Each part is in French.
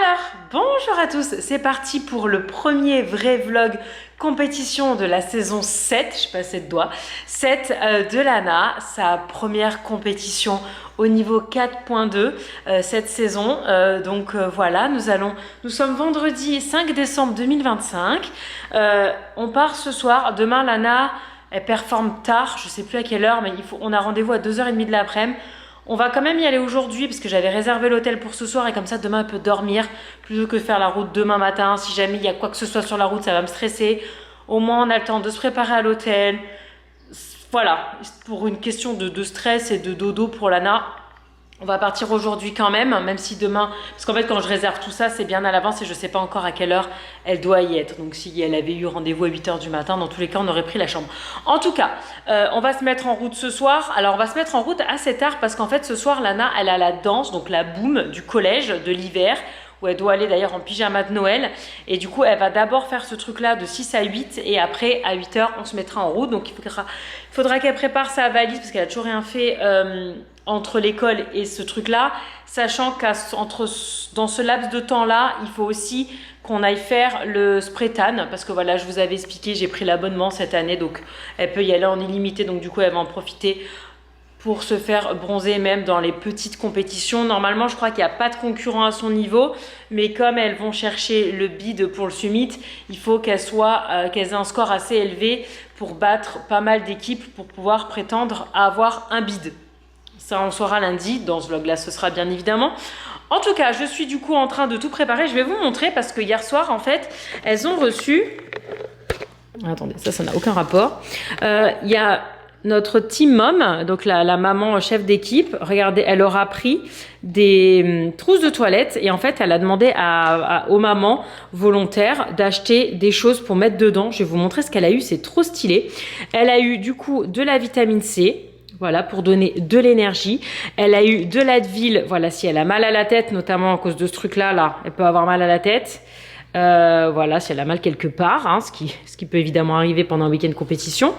Alors, bonjour à tous, c'est parti pour le premier vrai vlog compétition de la saison 7, je sais pas 7 doigts, 7 de Lana, sa première compétition au niveau 4.2 cette saison. Voilà, nous sommes vendredi 5 décembre 2025, on part ce soir, demain Lana, elle performe tard, je sais plus à quelle heure, mais on a rendez-vous à 2h30 de l'après-midi. On va quand même y aller aujourd'hui parce que j'avais réservé l'hôtel pour ce soir et comme ça demain elle peut dormir plutôt que faire la route demain matin. Si jamais il y a quoi que ce soit sur la route, ça va me stresser. Au moins on a le temps de se préparer à l'hôtel. Voilà, pour une question de stress et de dodo pour Lana. On va partir aujourd'hui quand même si demain... Parce qu'en fait, quand je réserve tout ça, c'est bien à l'avance et je ne sais pas encore à quelle heure elle doit y être. Donc, si elle avait eu rendez-vous à 8h du matin, dans tous les cas, on aurait pris la chambre. En tout cas, on va se mettre en route ce soir. Alors, on va se mettre en route assez tard parce qu'en fait, ce soir, Lana, elle a la danse, donc la boum du collège de l'hiver, où elle doit aller d'ailleurs en pyjama de Noël. Et du coup, elle va d'abord faire ce truc-là de 6 à 8 et après, à 8h, on se mettra en route. Donc, il faudra qu'elle prépare sa valise parce qu'elle a toujours rien fait entre l'école et ce truc-là, sachant dans ce laps de temps-là, il faut aussi qu'on aille faire le spray tan parce que voilà, je vous avais expliqué, j'ai pris l'abonnement cette année, donc elle peut y aller en illimité, donc du coup, elle va en profiter pour se faire bronzer même dans les petites compétitions. Normalement, je crois qu'il n'y a pas de concurrent à son niveau, mais comme elles vont chercher le bid pour le summit, il faut qu'elles aient un score assez élevé pour battre pas mal d'équipes pour pouvoir prétendre à avoir un bid. Ça, on saura lundi. Dans ce vlog-là, ce sera bien évidemment. En tout cas, je suis du coup en train de tout préparer. Je vais vous montrer parce que hier soir, en fait, elles ont reçu... Attendez, ça n'a aucun rapport. Il y a... Notre team mom, donc la maman chef d'équipe, regardez, elle aura pris des trousses de toilette et en fait, elle a demandé aux mamans volontaires d'acheter des choses pour mettre dedans. Je vais vous montrer ce qu'elle a eu, c'est trop stylé. Elle a eu du coup de la vitamine C, voilà, pour donner de l'énergie. Elle a eu de l'Advil, voilà, si elle a mal à la tête, notamment à cause de ce truc-là, elle peut avoir mal à la tête. Voilà, si elle a mal quelque part, hein, ce qui peut évidemment arriver pendant un week-end compétition.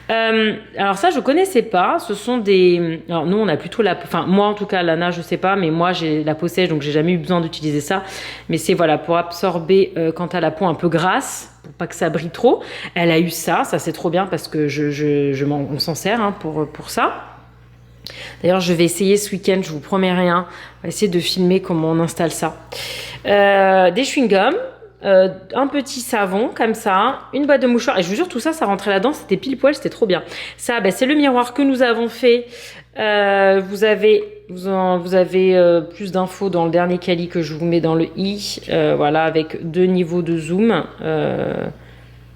Alors ça, je connaissais pas. Ce sont des... Alors nous, on a plutôt la... Enfin, moi en tout cas, Lana, je sais pas, mais moi, j'ai la peau sèche, donc j'ai jamais eu besoin d'utiliser ça. Mais c'est, voilà, pour absorber quand t'as la peau un peu grasse, pour pas que ça brille trop. Elle a eu ça c'est trop bien parce que on s'en sert hein, pour ça. D'ailleurs, je vais essayer ce week-end, je vous promets rien. On va essayer de filmer comment on installe ça. Des chewing-gums. Un petit savon comme ça, une boîte de mouchoirs et je vous jure tout ça rentrait là-dedans, c'était pile poil, c'était trop bien. Ça c'est le miroir que nous avons fait. Vous avez plus d'infos dans le dernier quali que je vous mets dans le i, voilà, avec 2 niveaux de zoom,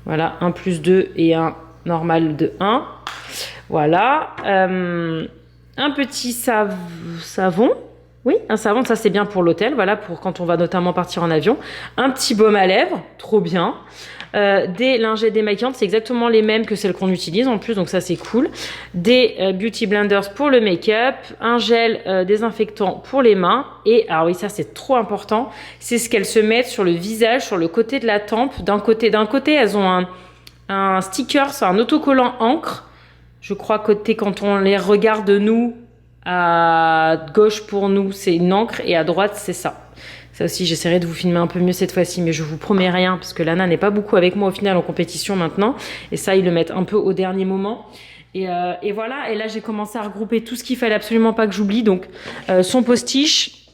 voilà, 1+2 et un normal de 1, voilà, un petit savon. Oui, un savon, ça c'est bien pour l'hôtel, voilà, pour quand on va notamment partir en avion. Un petit baume à lèvres, trop bien. Des lingettes démaquillantes, c'est exactement les mêmes que celles qu'on utilise en plus, donc ça c'est cool. Des beauty blenders pour le make-up, un gel désinfectant pour les mains. Et alors oui, ça c'est trop important, c'est ce qu'elles se mettent sur le visage, sur le côté de la tempe. D'un côté, elles ont un sticker, c'est un autocollant encre. Je crois côté quand on les regarde de nous. À gauche pour nous, c'est une encre et à droite, c'est ça. Ça aussi, j'essaierai de vous filmer un peu mieux cette fois-ci, mais je vous promets rien parce que Lana n'est pas beaucoup avec moi au final en compétition maintenant. Et ça, ils le mettent un peu au dernier moment. Et voilà, et là, j'ai commencé à regrouper tout ce qu'il fallait absolument pas que j'oublie. Donc, son postiche.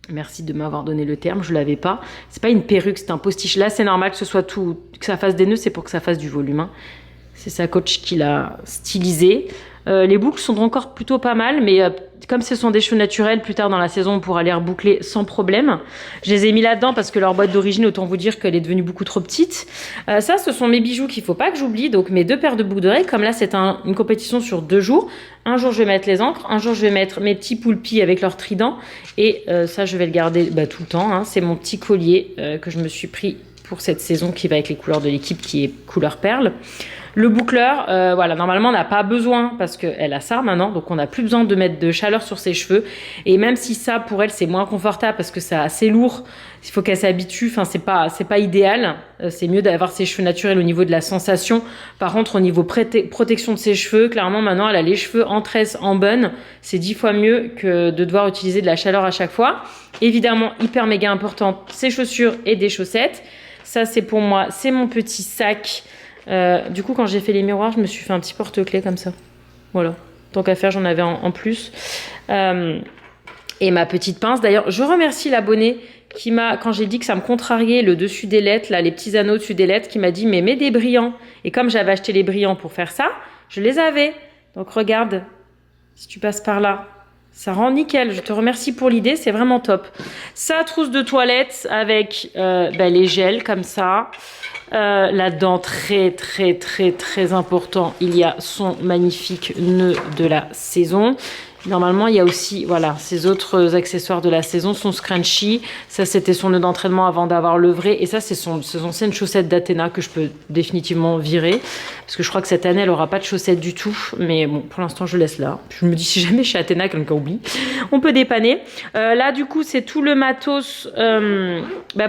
Merci de m'avoir donné le terme, je l'avais pas. C'est pas une perruque, c'est un postiche. Là, c'est normal que ce soit tout, que ça fasse des nœuds, c'est pour que ça fasse du volume. Hein. C'est sa coach qui l'a stylisé. Les boucles sont encore plutôt pas mal, mais comme ce sont des cheveux naturels, plus tard dans la saison, on pourra les reboucler sans problème. Je les ai mis là-dedans parce que leur boîte d'origine, autant vous dire qu'elle est devenue beaucoup trop petite. Ça, ce sont mes bijoux qu'il faut pas que j'oublie. Donc, mes 2 paires de boucles d'oreilles. Comme là, c'est une compétition sur 2 jours. Un jour, je vais mettre les encres. Un jour, je vais mettre mes petits poulpis avec leur trident. Et ça, je vais le garder tout le temps. Hein. C'est mon petit collier que je me suis pris pour cette saison qui va avec les couleurs de l'équipe qui est couleur perle. Le boucleur, voilà, normalement on n'a pas besoin parce qu'elle a ça maintenant, donc on n'a plus besoin de mettre de chaleur sur ses cheveux. Et même si ça pour elle c'est moins confortable parce que c'est assez lourd, il faut qu'elle s'habitue. Enfin c'est pas idéal. C'est mieux d'avoir ses cheveux naturels au niveau de la sensation. Par contre au niveau protection de ses cheveux, clairement maintenant elle a les cheveux en tresse, en bun. C'est 10 fois mieux que de devoir utiliser de la chaleur à chaque fois. Évidemment hyper méga important, ses chaussures et des chaussettes. Ça c'est pour moi, c'est mon petit sac. Du coup quand j'ai fait les miroirs je me suis fait un petit porte-clés comme ça. Voilà, tant qu'à faire j'en avais en plus. Et ma petite pince. D'ailleurs je remercie l'abonné qui m'a, quand j'ai dit que ça me contrariait le dessus des lettres, là, les petits anneaux dessus des lettres, qui m'a dit mais mets des brillants. Et comme j'avais acheté les brillants pour faire ça, je les avais. Donc regarde, si tu passes par là, ça rend nickel. Je te remercie pour l'idée, c'est vraiment top. Sa trousse de toilette avec les gels comme ça. Là-dedans, très important, il y a son magnifique nœud de la saison. Normalement, il y a aussi, voilà, ces autres accessoires de la saison, son scrunchie. Ça, c'était son nœud d'entraînement avant d'avoir le vrai. Et ça, c'est ses anciennes chaussettes d'Athéna que je peux définitivement virer. Parce que je crois que cette année, elle aura pas de chaussettes du tout. Mais bon, pour l'instant, je laisse là. Je me dis, si jamais chez Athéna, quelqu'un oublie, on peut dépanner. Là, du coup, c'est tout le matos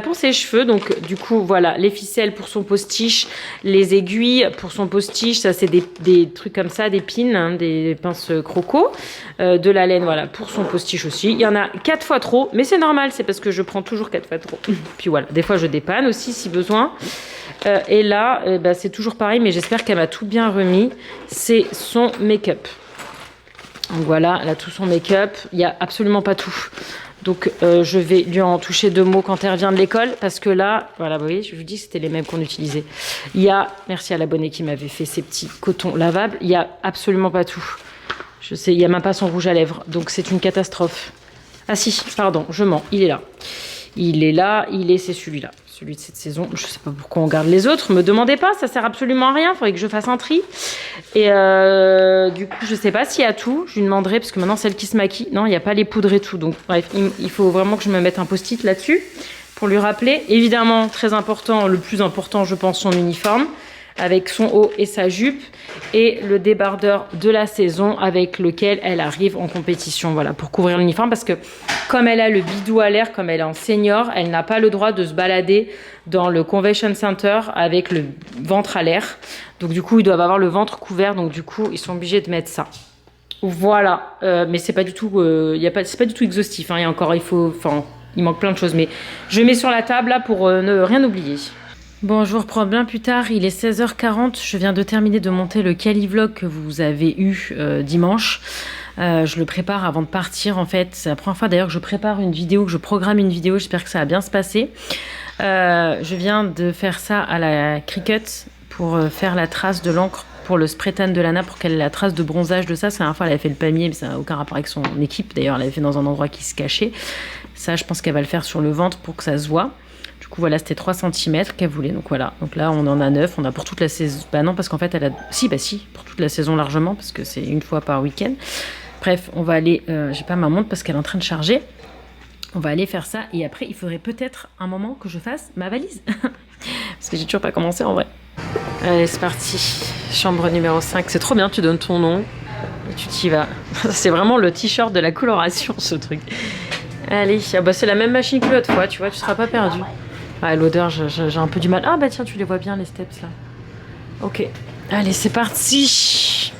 pour ses cheveux. Donc, du coup, voilà, les ficelles pour son postiche, les aiguilles pour son postiche. Ça, c'est des trucs comme ça, des pins, hein, des pinces croco. De la laine, voilà, pour son postiche aussi. Il y en a 4 fois trop, mais c'est normal, c'est parce que je prends toujours 4 fois trop. Puis voilà, des fois je dépanne aussi si besoin. Et là, c'est toujours pareil, mais j'espère qu'elle m'a tout bien remis. C'est son make-up. Donc voilà, elle a tout son make-up. Il n'y a absolument pas tout. Donc je vais lui en toucher 2 mots quand elle revient de l'école, parce que là, voilà, vous voyez, je vous dis que c'était les mêmes qu'on utilisait. Il y a, merci à l'abonné qui m'avait fait ces petits cotons lavables, il n'y a absolument pas tout. Je sais, il n'y a même pas son rouge à lèvres, donc c'est une catastrophe. Ah si, pardon, je mens, il est là. Il est là, c'est celui-là. Celui de cette saison, je sais pas pourquoi on garde les autres, me demandez pas, ça sert absolument à rien, il faudrait que je fasse un tri. Et du coup, je sais pas s'il y a tout, je lui demanderai, parce que maintenant celle qui se maquille, non, il n'y a pas les poudres et tout, donc bref, il faut vraiment que je me mette un post-it là-dessus, pour lui rappeler. Évidemment, très important, le plus important, je pense, son uniforme, avec son haut et sa jupe, et le débardeur de la saison avec lequel elle arrive en compétition, voilà, pour couvrir l'uniforme, parce que comme elle a le bidou à l'air, comme elle est en senior, elle n'a pas le droit de se balader dans le convention center avec le ventre à l'air, donc du coup ils doivent avoir le ventre couvert, donc du coup ils sont obligés de mettre ça. Voilà, mais c'est pas du tout c'est pas du tout exhaustif, hein. Il manque plein de choses, mais je mets sur la table là pour ne rien oublier. Bon, je vous reprends bien plus tard, il est 16h40, je viens de terminer de monter le Cali-vlog que vous avez eu dimanche. Je le prépare avant de partir en fait, c'est la première fois d'ailleurs que je prépare une vidéo, que je programme une vidéo, j'espère que ça va bien se passer. Je viens de faire ça à la Cricut pour faire la trace de l'encre pour le spray tan de Lana, pour qu'elle ait la trace de bronzage de ça. C'est la dernière fois elle avait fait le palmier, mais ça n'a aucun rapport avec son équipe, d'ailleurs elle l'avait fait dans un endroit qui se cachait. Ça je pense qu'elle va le faire sur le ventre pour que ça se voit. Du coup, voilà, c'était 3 cm qu'elle voulait. Donc voilà, donc là, on en a 9. On a pour toute la saison. Bah non, parce qu'en fait, elle a... Si, pour toute la saison largement, parce que c'est une fois par week-end. Bref, on va aller... J'ai pas ma montre parce qu'elle est en train de charger. On va aller faire ça. Et après, il faudrait peut-être un moment que je fasse ma valise. Parce que j'ai toujours pas commencé en vrai. Allez, c'est parti. Chambre numéro 5. C'est trop bien, tu donnes ton nom. Et tu t'y vas. C'est vraiment le t-shirt de la coloration, ce truc. Allez, c'est la même machine que l'autre fois, tu vois, tu seras pas perdu. Ah, l'odeur, j'ai un peu du mal. Ah bah tiens, tu les vois bien les steps là. Ok. Allez, c'est parti.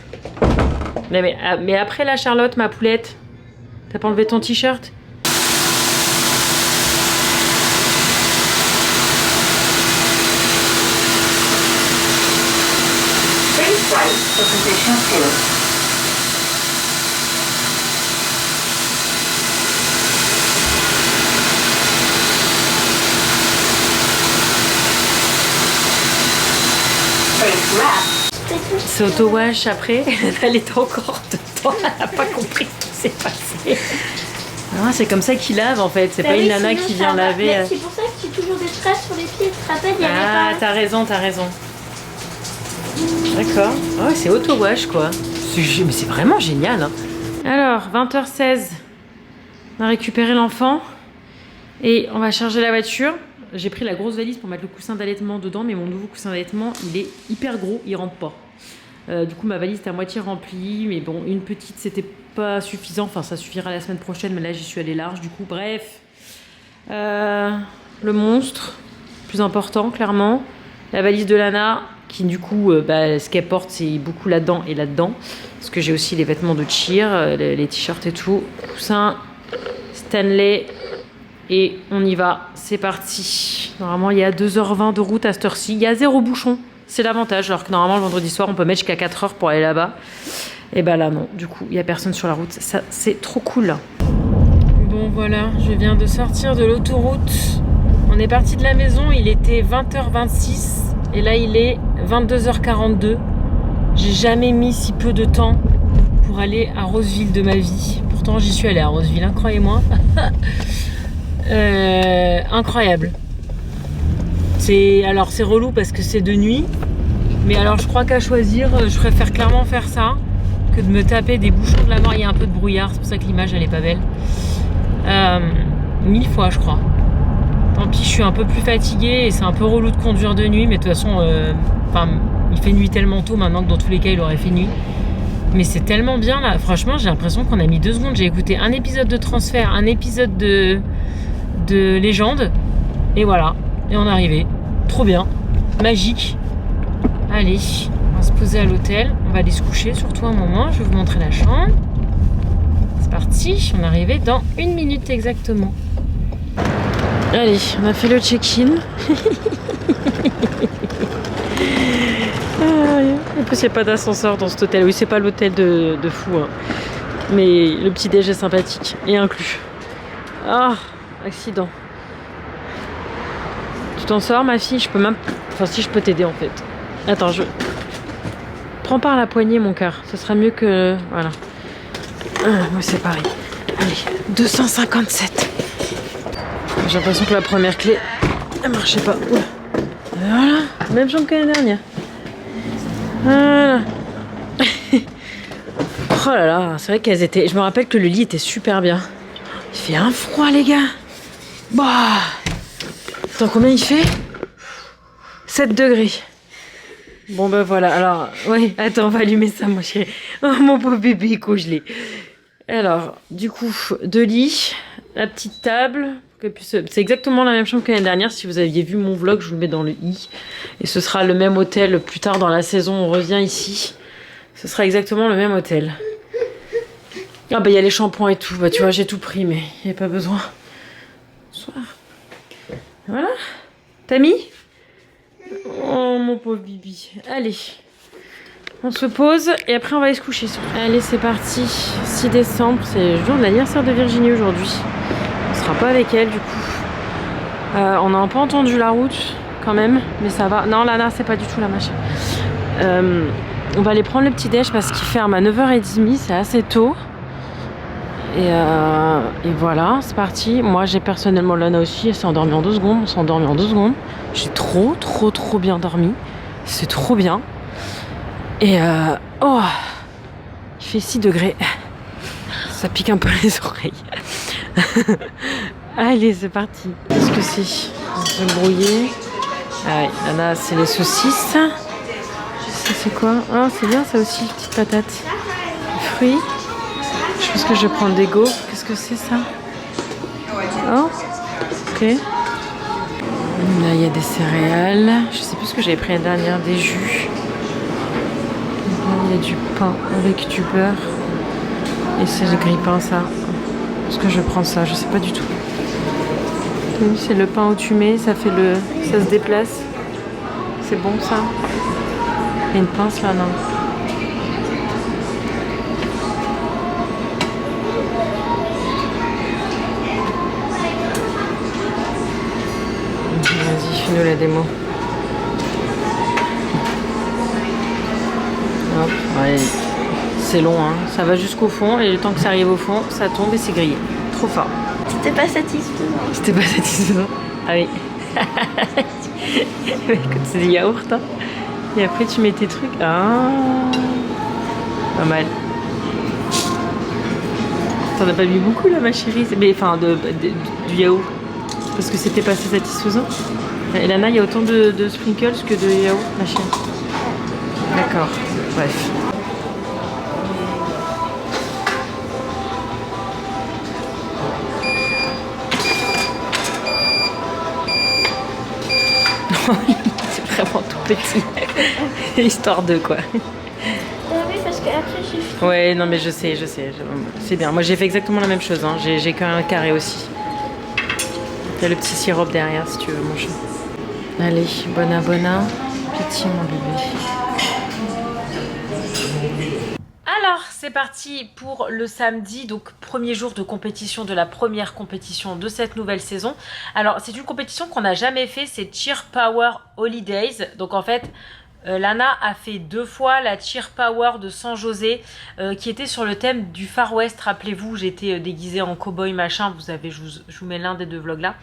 Mais après la Charlotte, ma poulette, t'as pas enlevé ton t-shirt? C'est auto-wash après, elle était encore dedans, elle n'a pas compris ce qui s'est passé. Ah, c'est comme ça qu'ils lavent en fait, c'est pas une nana qui vient laver. C'est pour ça que tu as toujours des traces sur les pieds, tu te rappelles, il y avait pas... Ah, t'as raison. D'accord. Ah ouais, c'est auto-wash quoi. Mais c'est vraiment génial. Hein. Alors, 20h16, on a récupéré l'enfant et on va charger la voiture. J'ai pris la grosse valise pour mettre le coussin d'allaitement dedans, mais mon nouveau coussin d'allaitement, il est hyper gros, il rentre pas. Du coup, ma valise est à moitié remplie, mais bon, une petite, c'était pas suffisant. Enfin, ça suffira la semaine prochaine, mais là, j'y suis allée large. Du coup, bref. Le monstre, plus important, clairement. La valise de Lana, qui du coup, ce qu'elle porte, c'est beaucoup là-dedans et là-dedans. Parce que j'ai aussi les vêtements de cheer, les t-shirts et tout. Coussin, Stanley, et on y va. C'est parti. Normalement, il y a 2h20 de route à cette heure-ci. Il y a 0 bouchon. C'est l'avantage, alors que normalement, le vendredi soir, on peut mettre jusqu'à 4h pour aller là-bas. Et bah là, non. Du coup, il n'y a personne sur la route. Ça, c'est trop cool. Bon, voilà. Je viens de sortir de l'autoroute. On est parti de la maison. Il était 20h26. Et là, il est 22h42. J'ai jamais mis si peu de temps pour aller à Roseville de ma vie. Pourtant, j'y suis allée à Roseville, hein, croyez-moi. Incroyable. C'est relou parce que c'est de nuit, mais alors je crois qu'à choisir, je préfère clairement faire ça que de me taper des bouchons de la mort. Il y a un peu de brouillard, c'est pour ça que l'image elle est pas belle. 1000 fois je crois. Tant pis, je suis un peu plus fatiguée et c'est un peu relou de conduire de nuit, mais de toute façon, il fait nuit tellement tôt maintenant que dans tous les cas il aurait fait nuit. Mais c'est tellement bien là, franchement j'ai l'impression qu'on a mis 2 secondes. J'ai écouté un épisode de Transfert, un épisode de Légende, et voilà. Et on est arrivé. Trop bien. Magique. Allez, on va se poser à l'hôtel. On va aller se coucher surtout un moment. Je vais vous montrer la chambre. C'est parti. On est arrivé dans 1 minute exactement. Allez, on a fait le check-in. En plus, il n'y a pas d'ascenseur dans cet hôtel. Oui, c'est pas l'hôtel de fou. Hein. Mais le petit déj est sympathique et inclus. Ah, accident. Tu t'en sors, ma fille? Je peux même... Enfin, si je peux t'aider, en fait. Attends, prends par la poignée, mon cœur. Ce sera mieux que... Voilà. Moi, c'est pareil. Allez, 257. J'ai l'impression que la première clé, elle marchait pas. Oula. Voilà. Même chambre que l'année dernière. Voilà. Oh là là, c'est vrai qu'elles étaient... Je me rappelle que le lit était super bien. Il fait un froid, les gars. Bah... Attends, combien il fait? 7 degrés. Bon ben voilà, alors, ouais, attends, on va allumer ça, mon chéri. Oh, mon pauvre bébé, congelé. Alors, du coup, 2 lits, la petite table. C'est exactement la même chambre que l'année dernière. Si vous aviez vu mon vlog, je vous le mets dans le i. Et ce sera le même hôtel plus tard dans la saison. On revient ici. Ce sera exactement le même hôtel. Ah bah il y a les shampoings et tout. Bah tu vois, j'ai tout pris, mais il n'y a pas besoin. Bonsoir. Voilà. T'as mis? Oh mon pauvre bibi. Allez. On se pose et après on va aller se coucher. Allez, c'est parti. 6 décembre, c'est le jour de l'anniversaire de Virginie aujourd'hui. On sera pas avec elle du coup. On n'a pas entendu la route quand même, mais ça va. Non, Lana, c'est pas du tout la machin. On va aller prendre le petit déj parce qu'il ferme à 9h30, c'est assez tôt. Et voilà, c'est parti. Moi, j'ai personnellement Lana aussi, elle s'est endormie en 2 secondes. On s'est endormi en 2 secondes. J'ai trop bien dormi. C'est trop bien. Et oh, il fait 6 degrés. Ça pique un peu les oreilles. Allez, c'est parti. Qu'est-ce que c'est? Je vais me brouiller. Ah ouais, Lana, c'est les saucisses. Ça, c'est quoi? Ah, c'est bien ça aussi, petite patate. Les fruits. Je pense que je vais prendre des gaufres. Qu'est-ce que c'est ça? Oh, ok. Là, il y a des céréales. Je sais plus ce que j'avais pris la dernière, des jus. Là, il y a du pain avec du beurre. Et c'est le grille-pain, ça. Est-ce que je vais prendre ça? Je sais pas du tout. Oui, c'est le pain au tumé. Ça fait le... Ça se déplace. C'est bon, ça? Il y a une pince, là, non? Vas-y, fais-nous la démo. Hop, ouais. C'est long, hein. Ça va jusqu'au fond et le temps que ça arrive au fond, ça tombe et c'est grillé. Trop fort. C'était pas satisfaisant. C'était pas satisfaisant. Ah oui. Écoute, c'est du yaourt, hein. Et après, tu mets tes trucs. Ah, pas mal. T'en as pas mis beaucoup, là, ma chérie? Mais enfin, du yaourt. Parce que c'était pas assez satisfaisant. Et Lana, il y a autant de sprinkles que de yaourt, ma chienne. D'accord, bref. C'est vraiment tout petit. Histoire de quoi. Oui, parce qu'après, j'ai fait. Ouais, non mais je sais. C'est bien. Moi j'ai fait exactement la même chose. Hein. J'ai qu'un carré aussi. T'as le petit sirop derrière si tu veux, mon chat. Allez, bona. Pitié, mon bébé. Alors, c'est parti pour le samedi, donc premier jour de compétition de la première compétition de cette nouvelle saison. Alors, c'est une compétition qu'on n'a jamais fait, c'est Cheer Power Holidays. Donc en fait, Lana a fait 2 fois la Cheer Power de San José qui était sur le thème du Far West. Rappelez-vous, j'étais déguisée en cow-boy machin. Je vous mets l'un des 2 vlogs là.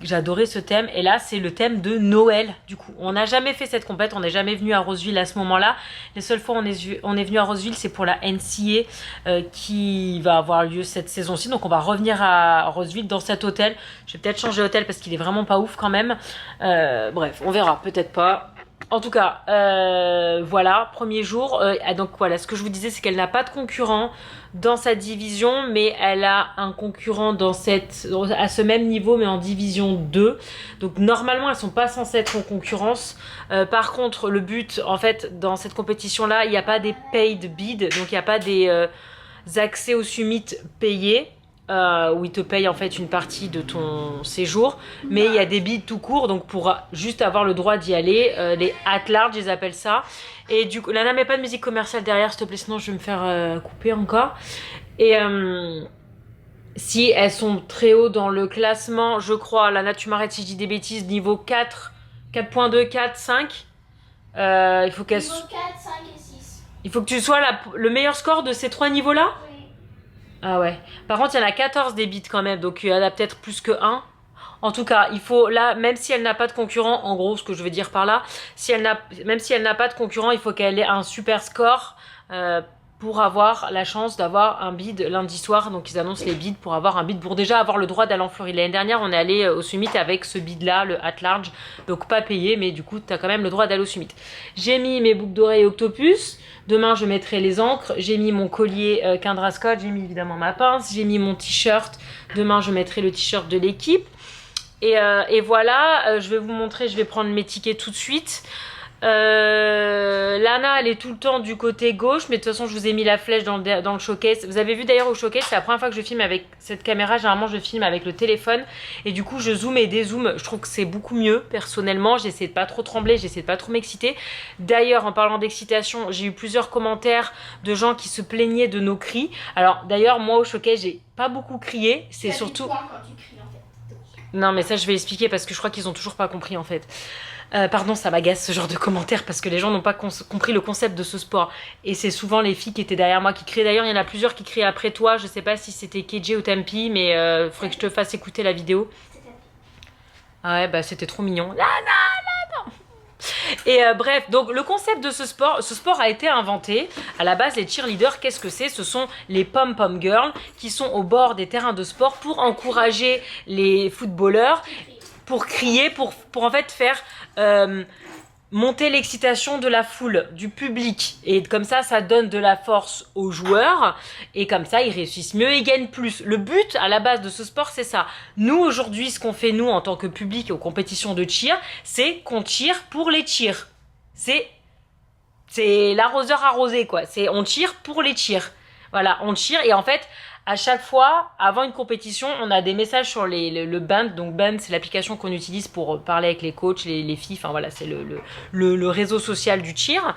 J'adorais ce thème. Et là, c'est le thème de Noël. Du coup, on n'a jamais fait cette compète. On n'est jamais venu à Roseville à ce moment-là. Les seules fois où on est venu à Roseville, c'est pour la NCA qui va avoir lieu cette saison-ci. Donc, on va revenir à Roseville dans cet hôtel. Je vais peut-être changer d'hôtel parce qu'il est vraiment pas ouf quand même. Bref, on verra. Peut-être pas. En tout cas, voilà, premier jour. Donc voilà, ce que je vous disais, c'est qu'elle n'a pas de concurrent dans sa division, mais elle a un concurrent à ce même niveau, mais en division 2. Donc normalement, elles sont pas censées être en concurrence. Par contre, le but, en fait, dans cette compétition-là, il n'y a pas des paid bids, donc il n'y a pas des accès au summit payés. Où ils te payent en fait une partie de ton séjour, mais il y a des bids tout court, donc pour juste avoir le droit d'y aller, les at large ils appellent ça. Et du coup, Lana, mets pas de musique commerciale derrière s'il te plaît, sinon je vais me faire couper encore. Et si elles sont très haut dans le classement, je crois, Lana, tu m'arrêtes si je dis des bêtises, niveau 4, 4.2, 4, 5, il faut qu'elles... Niveau 4, 5 et 6. Il faut que tu sois le meilleur score de ces 3 niveaux là. Oui. Ah ouais. Par contre, il y en a 14 des bits quand même, donc il y en a peut-être plus que 1. En tout cas, il faut là, même si elle n'a pas de concurrent, en gros, ce que je veux dire par là, même si elle n'a pas de concurrent, il faut qu'elle ait un super score pour avoir la chance d'avoir un bid lundi soir. Donc ils annoncent les bids pour avoir un bid, pour déjà avoir le droit d'aller en Floride. L'année dernière, on est allé au summit avec ce bid là, le at large, donc pas payé, mais du coup, tu as quand même le droit d'aller au summit. J'ai mis mes boucles d'oreilles Octopus. Demain, je mettrai les encres. J'ai mis mon collier Kindra Scott. J'ai mis évidemment ma pince. J'ai mis mon t-shirt. Demain, je mettrai le t-shirt de l'équipe. Et voilà, je vais vous montrer. Je vais prendre mes tickets tout de suite. Lana, elle est tout le temps du côté gauche, mais de toute façon, je vous ai mis la flèche dans le showcase. Vous avez vu d'ailleurs au showcase, c'est la première fois que je filme avec cette caméra. Généralement, je filme avec le téléphone et du coup, je zoome et dézoome. Je trouve que c'est beaucoup mieux. Personnellement, j'essaie de pas trop trembler, j'essaie de pas trop m'exciter. D'ailleurs, en parlant d'excitation, j'ai eu plusieurs commentaires de gens qui se plaignaient de nos cris. Alors, d'ailleurs, moi au showcase, j'ai pas beaucoup crié. C'est surtout. Quand tu cries, en fait. Non, mais ça, je vais expliquer parce que je crois qu'ils ont toujours pas compris en fait. Pardon, ça m'agace ce genre de commentaires parce que les gens n'ont pas compris le concept de ce sport. Et c'est souvent les filles qui étaient derrière moi qui criaient. D'ailleurs, il y en a plusieurs qui crient après toi. Je sais pas si c'était KJ ou Tampi, mais il faudrait que je te fasse écouter la vidéo. Ah ouais, bah c'était trop mignon. Là, non. Et bref, donc le concept de ce sport a été inventé. À la base, les cheerleaders, qu'est-ce que c'est? Ce sont les pom-pom girls qui sont au bord des terrains de sport pour encourager les footballeurs, pour crier, pour en fait faire monter l'excitation de la foule, du public. Et comme ça donne de la force aux joueurs. Et comme ça, ils réussissent mieux et ils gagnent plus. Le but, à la base de ce sport, c'est ça. Nous, aujourd'hui, ce qu'on fait, nous, en tant que public aux compétitions de cheer, c'est qu'on cheer pour les cheers. C'est l'arroseur arrosé, quoi. On cheer pour les cheers. Voilà, on cheer. Et en fait, à chaque fois, avant une compétition, on a des messages sur le Band. Donc Band, c'est l'application qu'on utilise pour parler avec les coachs, les filles. Enfin voilà, c'est le réseau social du cheer.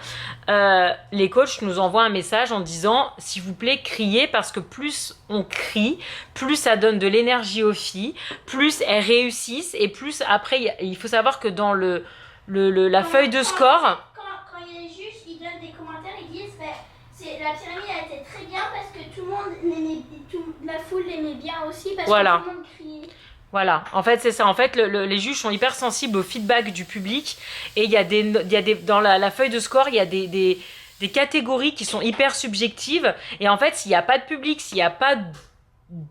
Les coachs nous envoient un message en disant, s'il vous plaît, criez, parce que plus on crie, plus ça donne de l'énergie aux filles, plus elles réussissent, et plus après, il faut savoir que dans la feuille de score... Quand il y a les juges, ils donnent des commentaires, ils disent la pyramide a été très bien parce que tout le monde la foule l'aimait bien aussi parce que tout le monde criait. Voilà, en fait c'est ça. En fait, les juges sont hyper sensibles au feedback du public et il y a dans la feuille de score, il y a des catégories qui sont hyper subjectives et en fait, s'il n'y a pas de public, s'il n'y a pas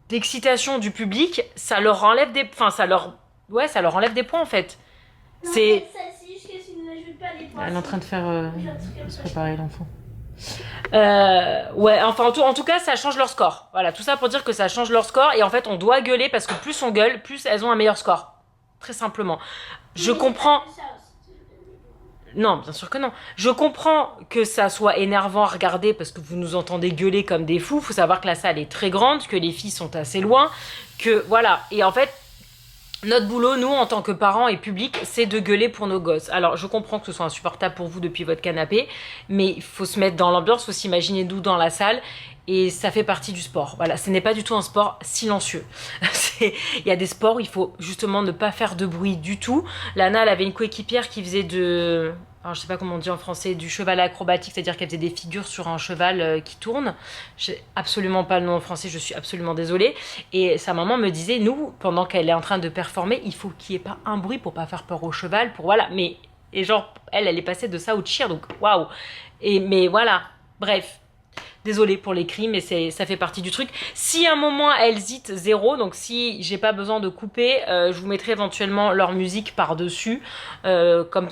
d'excitation du public, ça leur enlève des... Enfin, ça leur enlève des points, en fait. Non, C'est... c'est juste que si tu n'ajoutes pas des points. Elle est en train de faire... se préparer, l'enfant. En tout cas, ça change leur score. Voilà, tout ça pour dire que ça change leur score. Et en fait, on doit gueuler parce que plus on gueule, plus elles ont un meilleur score. Très simplement. Je comprends... Non, bien sûr que non. Je comprends que ça soit énervant à regarder parce que vous nous entendez gueuler comme des fous. Faut savoir que la salle est très grande, que les filles sont assez loin, que voilà. Et en fait, notre boulot, nous, en tant que parents et public, c'est de gueuler pour nos gosses. Alors, je comprends que ce soit insupportable pour vous depuis votre canapé, mais il faut se mettre dans l'ambiance, il faut s'imaginer nous dans la salle. Et ça fait partie du sport. Voilà, ce n'est pas du tout un sport silencieux. Il y a des sports où il faut justement ne pas faire de bruit du tout. Lana, elle avait une coéquipière qui faisait alors je sais pas comment on dit en français, du cheval acrobatique, c'est-à-dire qu'elle faisait des figures sur un cheval qui tourne. J'ai absolument pas le nom en français, je suis absolument désolée. Et sa maman me disait, nous, pendant qu'elle est en train de performer, il faut qu'il n'y ait pas un bruit pour pas faire peur au cheval, pour voilà. Mais, et genre, elle est passée de ça au cheer, donc waouh. Mais voilà, bref. Désolée pour les cris, mais ça fait partie du truc. Si à un moment elles hésite 0, donc si j'ai pas besoin de couper, je vous mettrai éventuellement leur musique par-dessus, comme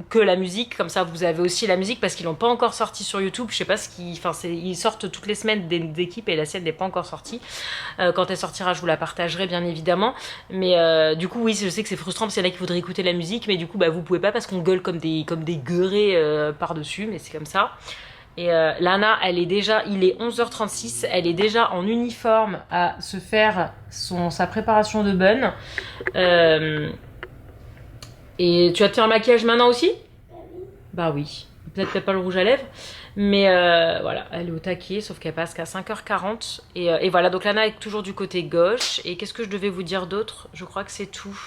que la musique, comme ça vous avez aussi la musique, parce qu'ils l'ont pas encore sorti sur YouTube. Je sais pas ils sortent toutes les semaines des équipes et la sienne n'est pas encore sortie. Quand elle sortira, je vous la partagerai bien évidemment. Mais du coup, oui, je sais que c'est frustrant parce qu'il y en a qui voudraient écouter la musique, mais du coup, bah vous pouvez pas parce qu'on gueule comme des gueurés par-dessus, mais c'est comme ça. Et Lana, il est 11h36, elle est déjà en uniforme à se faire sa préparation de bun. Et tu as fait un maquillage maintenant aussi ? Bah oui, peut-être pas le rouge à lèvres. Mais voilà, elle est au taquet, sauf qu'elle passe qu'à 5h40. Et voilà, donc Lana est toujours du côté gauche. Et qu'est-ce que je devais vous dire d'autre ? Je crois que c'est tout.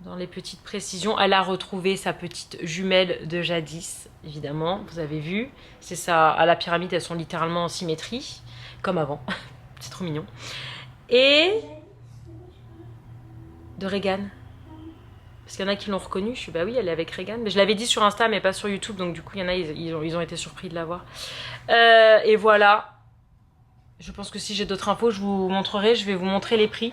Dans les petites précisions, elle a retrouvé sa petite jumelle de jadis, évidemment, vous avez vu. C'est ça, à la pyramide, elles sont littéralement en symétrie, comme avant. C'est trop mignon. Et de Regan. Parce qu'il y en a qui l'ont reconnue. Je suis bah oui, elle est avec Regan. Mais je l'avais dit sur Insta, mais pas sur YouTube, donc du coup, il y en a, ils ont été surpris de la voir. Et voilà. Je pense que si j'ai d'autres infos, je vous montrerai. Je vais vous montrer les prix.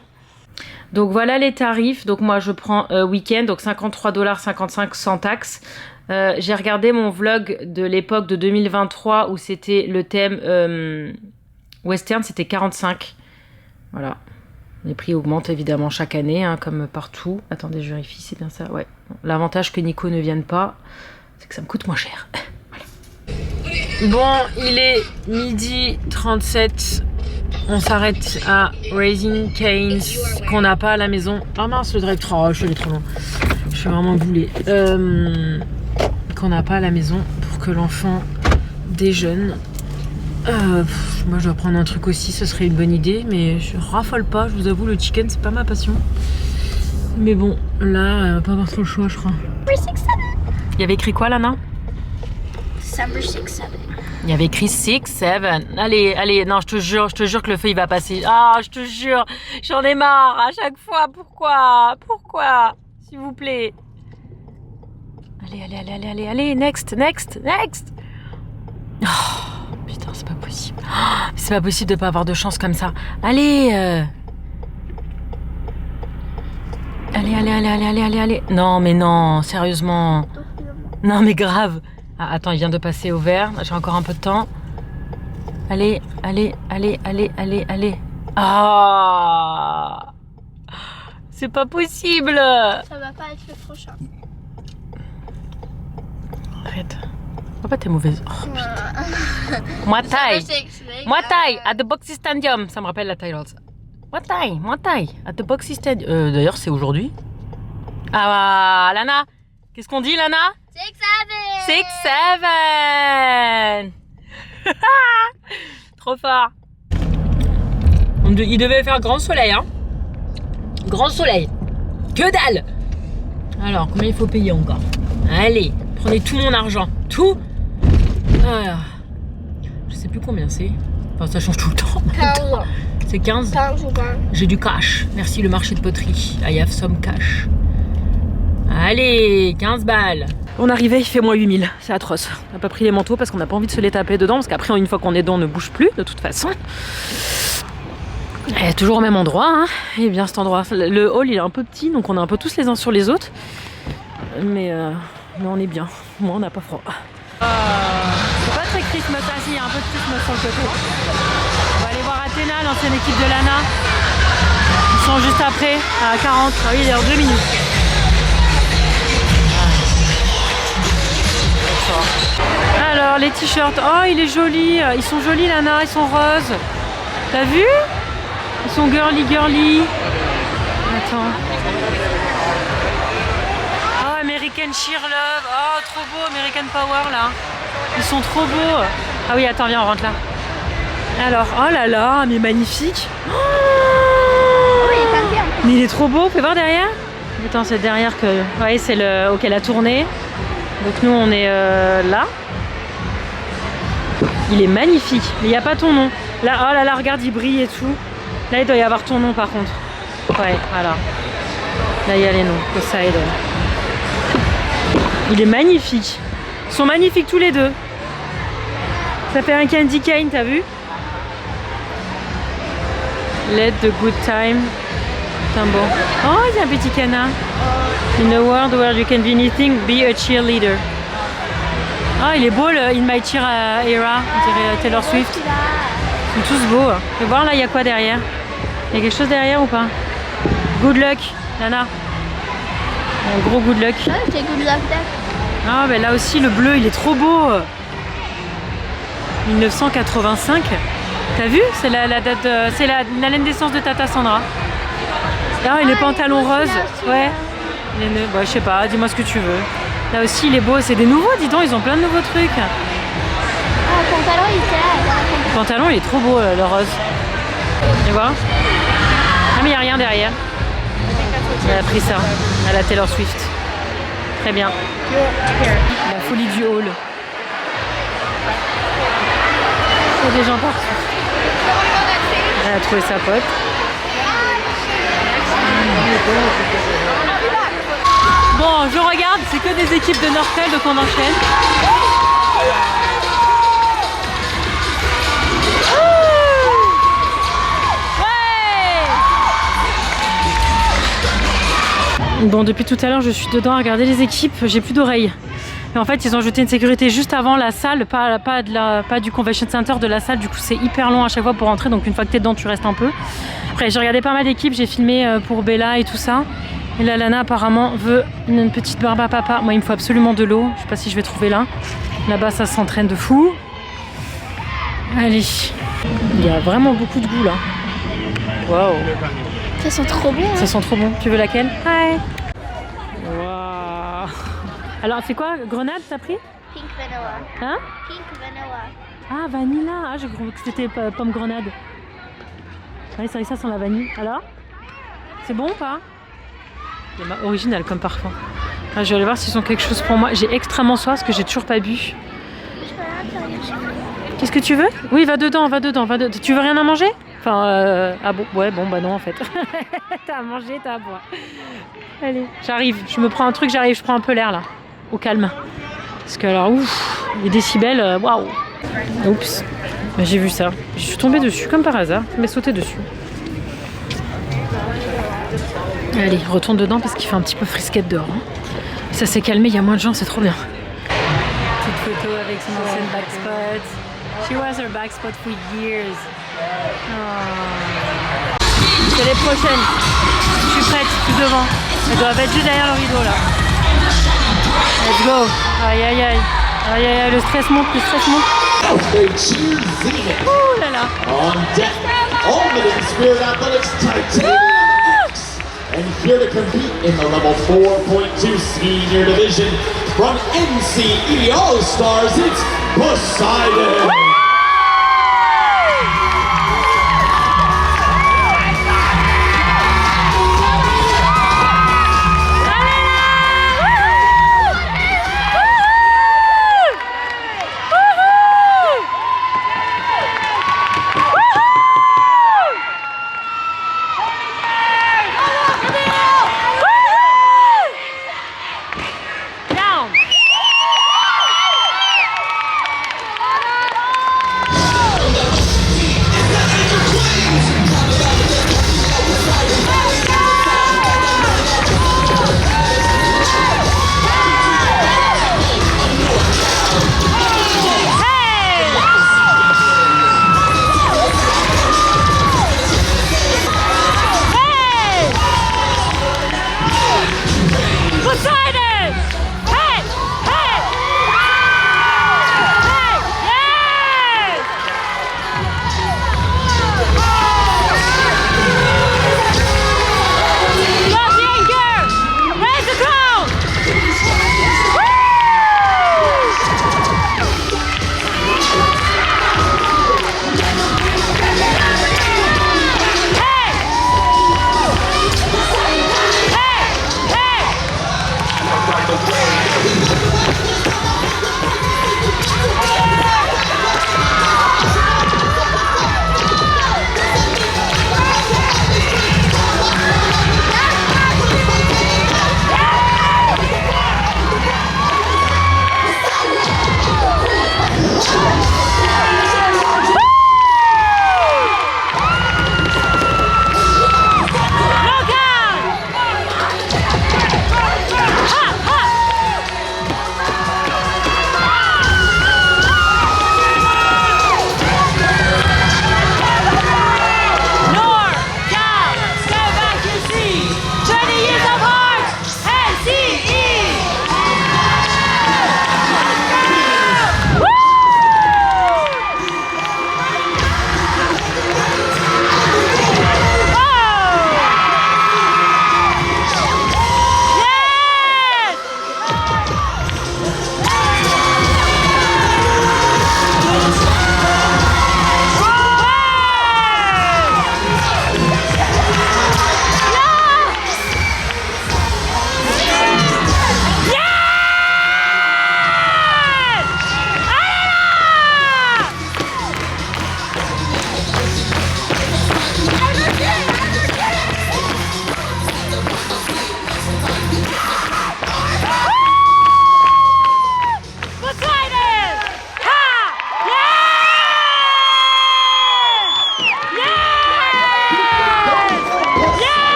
Donc voilà les tarifs. Donc moi je prends week-end, donc 53,55 $ sans taxe. J'ai regardé mon vlog de l'époque de 2023 où c'était le thème western, c'était 45. Voilà. Les prix augmentent évidemment chaque année, hein, comme partout. Attendez, je vérifie, c'est bien ça. Ouais. L'avantage que Nico ne vienne pas, c'est que ça me coûte moins cher. Voilà. Bon, il est 12h37. On s'arrête à Raising Cane's qu'on n'a pas à la maison. Ah mince, le drive-thru, oh, je suis allée trop loin. Je suis vraiment boulée. Qu'on n'a pas à la maison pour que l'enfant déjeune. Moi je dois prendre un truc aussi, ce serait une bonne idée, mais je raffole pas, je vous avoue, le chicken c'est pas ma passion. Mais bon, là, elle va pas avoir trop le choix, je crois. Il y avait écrit quoi, Lana? Summer 6-7. Il y avait écrit 6-7. Allez, non, je te jure que le feu il va passer. Ah, je te jure, j'en ai marre à chaque fois. Pourquoi? S'il vous plaît. Allez, next. Oh, putain, c'est pas possible. Oh, c'est pas possible de pas avoir de chance comme ça. Allez. Non, mais non, sérieusement. Non, mais grave. Ah, attends, il vient de passer au vert. J'ai encore un peu de temps. Allez. Ah, c'est pas possible. Ça va pas être le prochain. Arrête. Pourquoi t'es mauvaise? Oh, putain. Muay Thai at the Boxing Stadium. Ça me rappelle la Thaïlande. Muay Thai at the Boxing Stadium. D'ailleurs, c'est aujourd'hui. Ah, Lana. Qu'est-ce qu'on dit, Lana? 6-7. Trop fort. Il devait faire grand soleil, hein. Grand soleil. Que dalle. Alors, combien il faut payer encore? Allez, prenez tout mon argent. Tout. Je sais plus combien c'est. Enfin, ça change tout le temps. 15. C'est 15? 15 ou 20. J'ai du cash. Merci le marché de poterie. I have some cash. Allez, 15 balles. On arrivait, il fait moins 8000. C'est atroce. On n'a pas pris les manteaux parce qu'on n'a pas envie de se les taper dedans. Parce qu'après, une fois qu'on est dedans, on ne bouge plus de toute façon. Et toujours au même endroit, hein. Il est bien cet endroit. Le hall il est un peu petit, donc on est un peu tous les uns sur les autres. Mais on est bien. Moi on n'a pas froid. C'est pas très Christmas, ah si, il y a un peu de Christmas sur le côté. On va aller voir Athéna, l'ancienne équipe de l'ANA. Ils sont juste après, à 40. Ah oui, il est en 2 minutes. Alors les t-shirts, oh il est joli, ils sont jolis l'ANA, ils sont roses. T'as vu? Ils sont girly girly. Attends. Oh American Cheer Love, oh trop beau American Power là. Ils sont trop beaux. Ah oui attends viens on rentre là. Alors oh là là mais magnifique. Oh mais il est trop beau, fais voir derrière. Attends c'est derrière que, ouais c'est le auquel a tourné. Donc nous on est là. Il est magnifique, mais il n'y a pas ton nom. Là, oh là là, regarde, il brille et tout. Là, il doit y avoir ton nom par contre. Ouais, voilà. Là, il y a les noms. Poseidon. Il est magnifique. Ils sont magnifiques tous les deux. Ça fait un candy cane, t'as vu? Let the good time tumble. Oh, il y a un petit canard. In a world where you can be anything, be a cheerleader. Ah, il est beau le In My Cheer Era, on dirait Taylor Swift. Ils sont tous beaux. Tu vas voir là, il y a quoi derrière? Il y a quelque chose derrière ou pas? Good luck, Nana. Un gros good luck. Ouais, c'est good luck. Ah, ben là aussi, le bleu, il est trop beau. 1985. T'as vu? C'est la date, c'est l'année de naissance de Tata Sandra. Ah, et les pantalons roses. Ouais. Bah, je sais pas, dis-moi ce que tu veux. Là aussi, il est beau. C'est des nouveaux, dis donc, ils ont plein de nouveaux trucs. Ah, le pantalon, il est Le pantalon, il est trop beau, le rose. Tu vois? Ah, mais il n'y a rien derrière. Elle a pris ça, à la Taylor Swift. Très bien. La folie du hall. Il y a des gens partout. Elle a trouvé sa pote. Bon, je regarde, c'est que des équipes de Nortel, donc on enchaîne. Ouais. Bon, depuis tout à l'heure, je suis dedans à regarder les équipes. J'ai plus d'oreilles. Mais en fait, ils ont jeté une sécurité juste avant la salle, pas du Convention Center, de la salle. Du coup, c'est hyper long à chaque fois pour rentrer. Donc, une fois que t'es dedans, tu restes un peu. Après, j'ai regardé pas mal d'équipes. J'ai filmé pour Bella et tout ça. Et là, Lana apparemment veut une petite barbe à papa. Moi, il me faut absolument de l'eau. Je sais pas si je vais trouver là. Là-bas, ça s'entraîne de fou. Allez. Il y a vraiment beaucoup de goût là. Waouh. Ça sent trop bon. Hein. Ça sent trop bon. Tu veux laquelle? Hi. Waouh. Alors, c'est quoi? Grenade, t'as pris? Pink vanilla. Hein? Pink vanilla. Ah, vanilla. Ah, j'ai cru que c'était pomme grenade. Ouais, c'est vrai que ça sent la vanille. Alors? C'est bon ou pas? Original comme parfum. Ah, je vais aller voir s'ils ont quelque chose pour moi. J'ai extrêmement soif parce que j'ai toujours pas bu. Qu'est-ce que tu veux? Oui, va dedans, va dedans, va dedans. Tu veux rien à manger? Enfin, ah bon, ouais, bon, bah non en fait. T'as à manger, t'as à boire. Allez, j'arrive. Je me prends un truc, j'arrive. Je prends un peu l'air là, au calme. Parce que alors, ouf, les décibels, waouh. Oups, j'ai vu ça. Je suis tombée dessus comme par hasard. Je m'ai sauté dessus. Allez, retourne dedans parce qu'il fait un petit peu frisquette dehors. Hein. Ça s'est calmé, il y a moins de gens, c'est trop bien. Petite photo avec son ancienne backspot. She was her backspot for years. Oh. C'est les prochaines. Je suis prête, je suis devant. Elles doivent être juste derrière le rideau là. Let's go. Aïe aïe aïe. Aïe aïe aïe, le stress monte, le stress monte. Ouh là là. On deck, Almaden Spirit Athletics Titanium. And here to compete in the level 4.2 senior division from NCE All-Stars, it's Poseidon.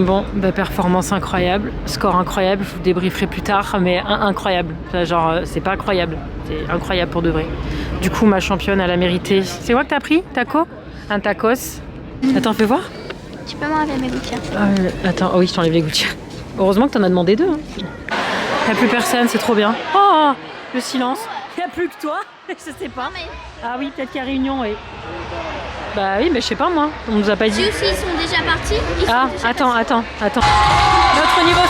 Bon, bah, performance incroyable, score incroyable, je vous débrieferai plus tard, mais incroyable. Genre, c'est pas incroyable, c'est incroyable pour de vrai. Du coup, ma championne, elle a mérité. C'est quoi que t'as pris? Taco? Un tacos? Attends, fais voir. Tu peux m'enlever mes gouttières? Attends, oh oui, je t'enlève les gouttières. Heureusement que t'en as demandé 2. Hein. Y'a plus personne, c'est trop bien. Oh, le silence. Y'a plus que toi? Je sais pas. Mais... Ah oui, peut-être qu'il y a réunion, oui. Bah oui, mais je sais pas moi, on nous a pas dit. Eux aussi, ils sont déjà partis. Ah, attends. Notre niveau 5.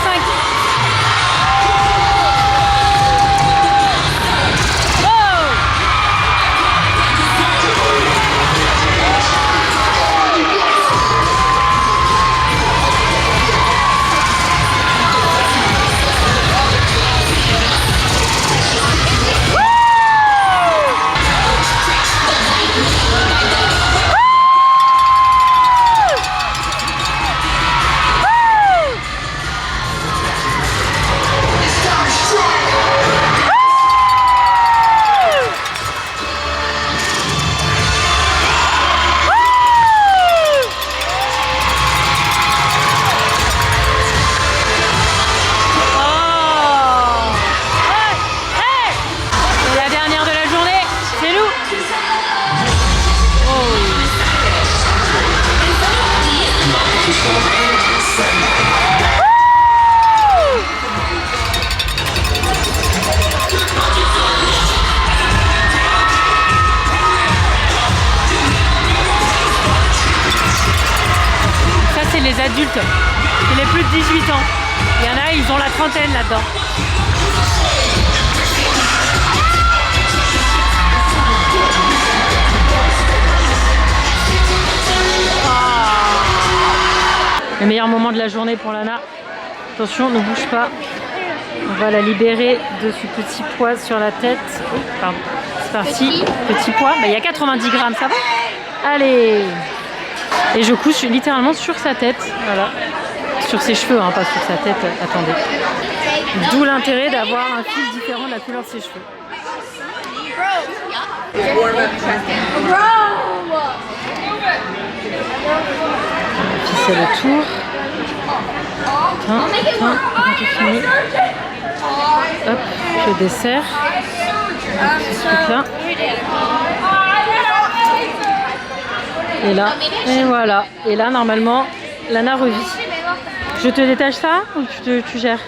Les adultes, c'est les plus de 18 ans. Il y en a, ils ont la trentaine là-dedans. Le meilleur moment de la journée pour Lana. Attention, ne bouge pas. On va la libérer de ce petit poids sur la tête. Oh, pardon, c'est parti. Petit poids, bah, il y a 90 grammes, ça va? Allez! Et je couche littéralement sur sa tête, voilà. Sur ses cheveux, hein, pas sur sa tête, attendez. D'où l'intérêt d'avoir un fil différent de la couleur de ses cheveux. Ficelle autour. Hop, je desserre. Hop, et là, et voilà. Et là, normalement, Lana revit. Je te détache ça ou tu gères?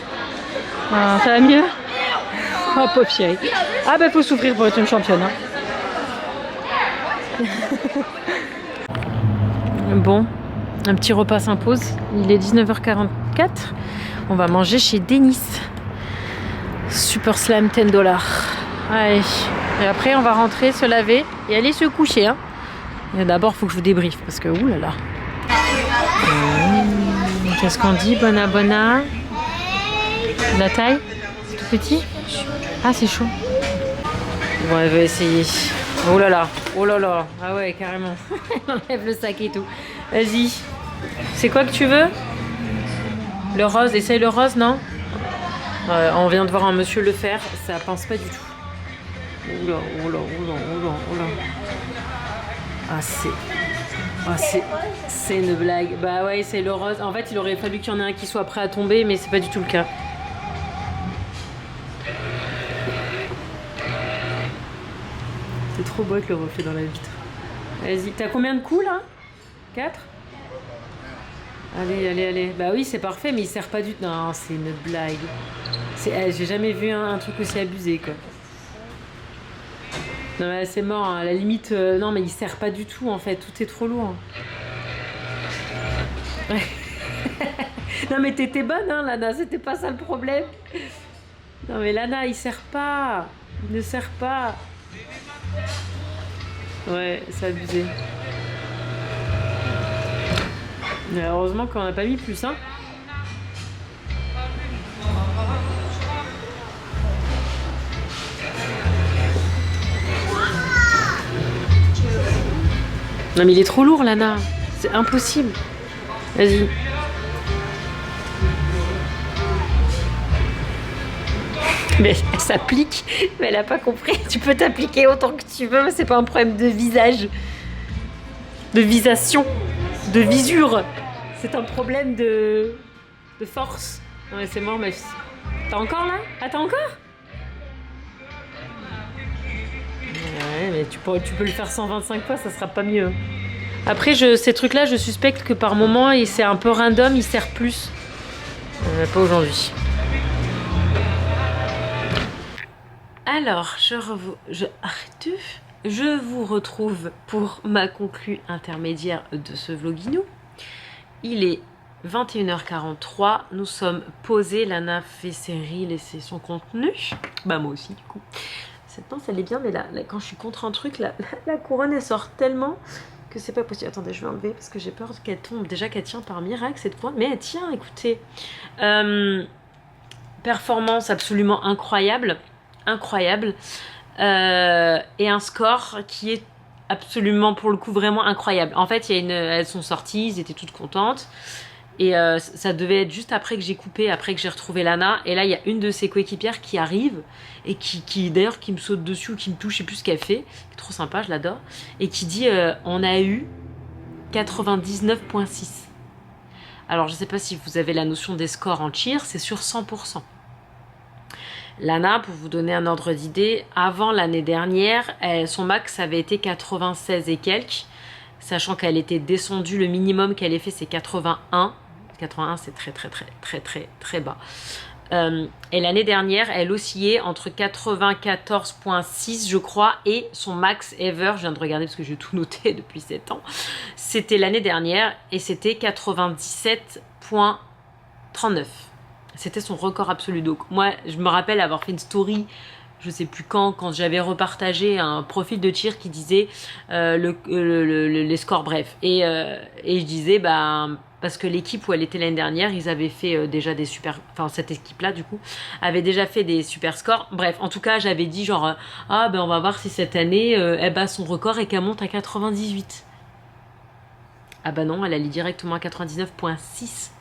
Ah, ça va mieux? Oh, pauvre chérie. Ah, bah, faut souffrir pour être une championne. Hein. Bon, un petit repas s'impose. Il est 19h44. On va manger chez Denis. Super Slam, $10. Allez. Et après, on va rentrer, se laver et aller se coucher. Hein. D'abord, il faut que je vous débriefe parce que oulala. Qu'est-ce qu'on dit? Bona. La taille? C'est tout petit? Ah, c'est chaud. Bon, elle va essayer. Oh là là. Ah ouais, carrément. Elle enlève le sac et tout. Vas-y. C'est quoi que tu veux? Le rose. Essaye le rose, non? On vient de voir un monsieur le faire. Ça pense pas du tout. Oula. Ah, c'est une blague. Bah ouais, c'est le rose. En fait, il aurait fallu qu'il y en ait un qui soit prêt à tomber, mais c'est pas du tout le cas. C'est trop beau avec le reflet dans la vitre. Vas-y, t'as combien de coups là? 4? Allez. Bah oui, c'est parfait, mais il sert pas du tout. Non, c'est une blague. J'ai jamais vu un truc aussi abusé, quoi. Non mais c'est mort, hein. À la limite, non mais il sert pas du tout en fait, tout est trop lourd. Non mais t'étais bonne hein Lana, c'était pas ça le problème. Non mais Lana, il sert pas, il ne sert pas. Ouais, c'est abusé. Mais heureusement qu'on n'a pas mis plus, hein. Non mais il est trop lourd Lana, c'est impossible. Vas-y. Mais elle s'applique, mais elle a pas compris. Tu peux t'appliquer autant que tu veux, mais c'est pas un problème de visage. De visation. De visure. C'est un problème de force. Ouais, c'est mort, ma fille. T'as encore là? Ah, t'as encore? Ouais, mais tu peux le faire 125 fois, ça sera pas mieux. Après, ces trucs-là, je suspecte que par moment, c'est un peu random, il sert plus. Pas aujourd'hui. Alors, je vous retrouve pour ma conclue intermédiaire de ce vloginou. Il est 21h43, nous sommes posés, Lana fait ses reels et son contenu. Bah moi aussi du coup. Cette pince elle est bien, mais là quand je suis contre un truc, la couronne elle sort tellement que c'est pas possible. Attendez, je vais enlever parce que j'ai peur qu'elle tombe. Déjà qu'elle tient par miracle cette couronne, mais elle tient, écoutez. Performance absolument incroyable. Et un score qui est absolument pour le coup vraiment incroyable. En fait, elles sont sorties, ils étaient toutes contentes. Et ça devait être juste après que j'ai coupé, après que j'ai retrouvé Lana. Et là, il y a une de ses coéquipières qui arrive et qui d'ailleurs, qui me saute dessus ou qui me touche, je sais plus ce qu'elle fait. C'est trop sympa, je l'adore. Et qui dit on a eu 99,6. Alors, je sais pas si vous avez la notion des scores en cheer, c'est sur 100%. Lana, pour vous donner un ordre d'idée, avant l'année dernière, son max avait été 96 et quelques, sachant qu'elle était descendue, le minimum qu'elle ait fait c'est 81. 81 c'est très bas. Et l'année dernière, elle oscillait entre 94,6 je crois et son max ever, je viens de regarder parce que j'ai tout noté depuis 7 ans, c'était l'année dernière et c'était 97,39. C'était son record absolu. Donc moi, je me rappelle avoir fait une story, je sais plus quand j'avais repartagé un profil de cheer qui disait les scores, bref. Et je disais, parce que l'équipe où elle était l'année dernière, ils avaient fait déjà des super... Enfin, cette équipe-là, du coup, avait déjà fait des super scores. Bref, en tout cas, j'avais dit genre, on va voir si cette année, elle bat son record et qu'elle monte à 98. Ah bah non, elle allait directement à 99,6.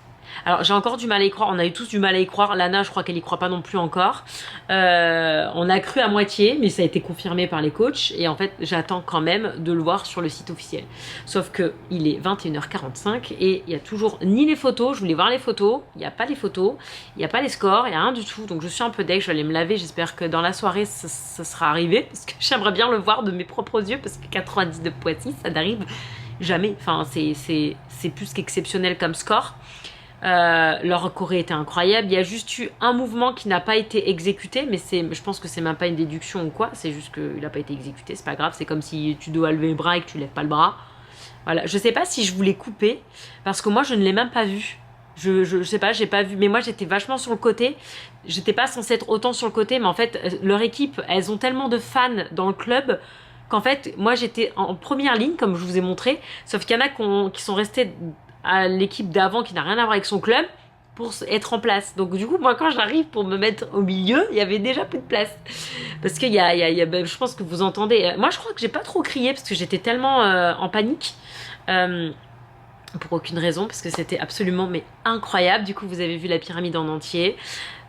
Alors j'ai encore du mal à y croire, on a eu tous du mal à y croire. Lana, je crois qu'elle y croit pas non plus encore. On a cru à moitié, mais ça a été confirmé par les coachs. Et en fait, j'attends quand même de le voir sur le site officiel. Sauf que il est 21h45 et il y a toujours ni les photos. Je voulais voir les photos, il n'y a pas les photos, il n'y a pas les scores, il n'y a rien du tout. Donc je suis un peu deg, je vais aller me laver. J'espère que dans la soirée, ça sera arrivé. Parce que j'aimerais bien le voir de mes propres yeux. Parce que 99,6, ça n'arrive jamais. Enfin, c'est plus qu'exceptionnel comme score. Leur choré était incroyable. Il y a juste eu un mouvement qui n'a pas été exécuté, mais je pense que c'est même pas une déduction ou quoi, c'est juste qu'il n'a pas été exécuté, c'est pas grave, c'est comme si tu dois lever le bras et que tu lèves pas le bras. Voilà, je sais pas si je voulais couper, parce que moi je ne l'ai même pas vu. Je sais pas, j'ai pas vu, mais moi j'étais vachement sur le côté, j'étais pas censée être autant sur le côté, mais en fait leur équipe, elles ont tellement de fans dans le club qu'en fait moi j'étais en première ligne comme je vous ai montré, sauf qu'il y en a qui sont restés à l'équipe d'avant qui n'a rien à voir avec son club pour être en place. Donc du coup, moi quand j'arrive pour me mettre au milieu, il y avait déjà plus de place. Parce qu'il y a je pense que vous entendez. Moi je crois que j'ai pas trop crié parce que j'étais tellement en panique. Pour aucune raison, parce que c'était absolument mais incroyable. Du coup, vous avez vu la pyramide en entier.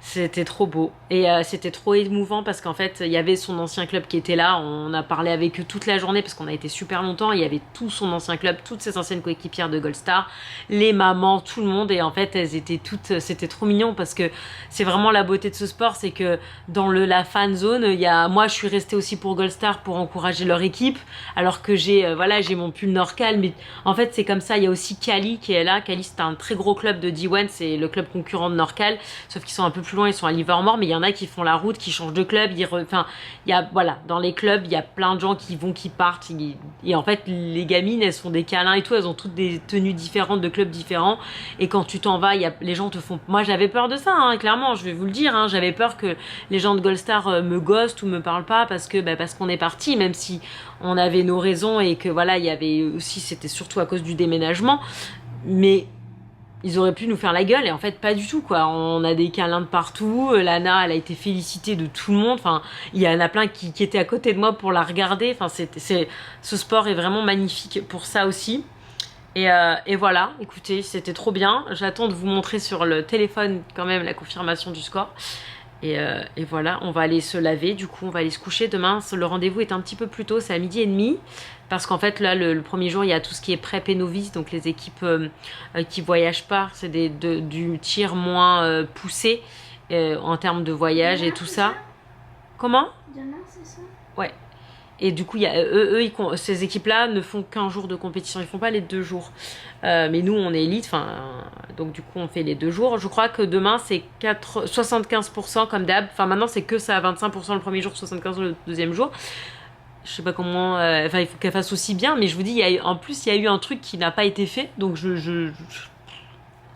C'était trop beau et c'était trop émouvant parce qu'en fait il y avait son ancien club qui était là, on a parlé avec eux toute la journée parce qu'on a été super longtemps, il y avait tout son ancien club, toutes ses anciennes coéquipières de Gold Star, les mamans, tout le monde, et en fait elles étaient toutes, c'était trop mignon parce que c'est vraiment la beauté de ce sport, c'est que dans la fan zone, moi je suis restée aussi pour Gold Star pour encourager leur équipe alors que j'ai mon pull Norcal, mais en fait c'est comme ça. Il y a aussi Cali qui est là. Cali c'est un très gros club de D1, c'est le club concurrent de Norcal, sauf qu'ils sont un peu plus loin, ils sont à Livermore, mais il y en a qui font la route, qui changent de club, dans les clubs il y a plein de gens qui vont, qui partent, et en fait les gamines elles se font des câlins et tout, elles ont toutes des tenues différentes de clubs différents, et quand tu t'en vas, les gens te font, moi j'avais peur de ça, clairement, je vais vous le dire, j'avais peur que les gens de Gold Star me ghostent ou me parlent pas parce qu'on est parti, même si on avait nos raisons et que il y avait aussi, c'était surtout à cause du déménagement, mais ils auraient pu nous faire la gueule, et en fait pas du tout quoi. On a des câlins de partout, Lana elle a été félicitée de tout le monde, enfin il y en a plein qui étaient à côté de moi pour la regarder, enfin ce sport est vraiment magnifique pour ça aussi. Et voilà, écoutez, c'était trop bien. J'attends de vous montrer sur le téléphone quand même la confirmation du score. Et voilà, on va aller se laver, du coup on va aller se coucher. Demain, le rendez-vous est un petit peu plus tôt, c'est à 12h30. Parce qu'en fait, là, le premier jour, il y a tout ce qui est prep et novice. Donc les équipes qui voyagent pas, c'est du tir moins poussé en termes de voyage et tout ça. Comment? Demain, c'est ça? Ouais. Et du coup, ces équipes-là ne font qu'un jour de compétition. Ils font pas les 2 jours. Mais nous, on est élite. Donc du coup, on fait les 2 jours. Je crois que demain, c'est 75% comme d'hab. Enfin, maintenant, c'est que ça, 25% le premier jour, 75% le deuxième jour. Je sais pas comment... il faut qu'elle fasse aussi bien. Mais je vous dis, en plus, il y a eu un truc qui n'a pas été fait. Donc,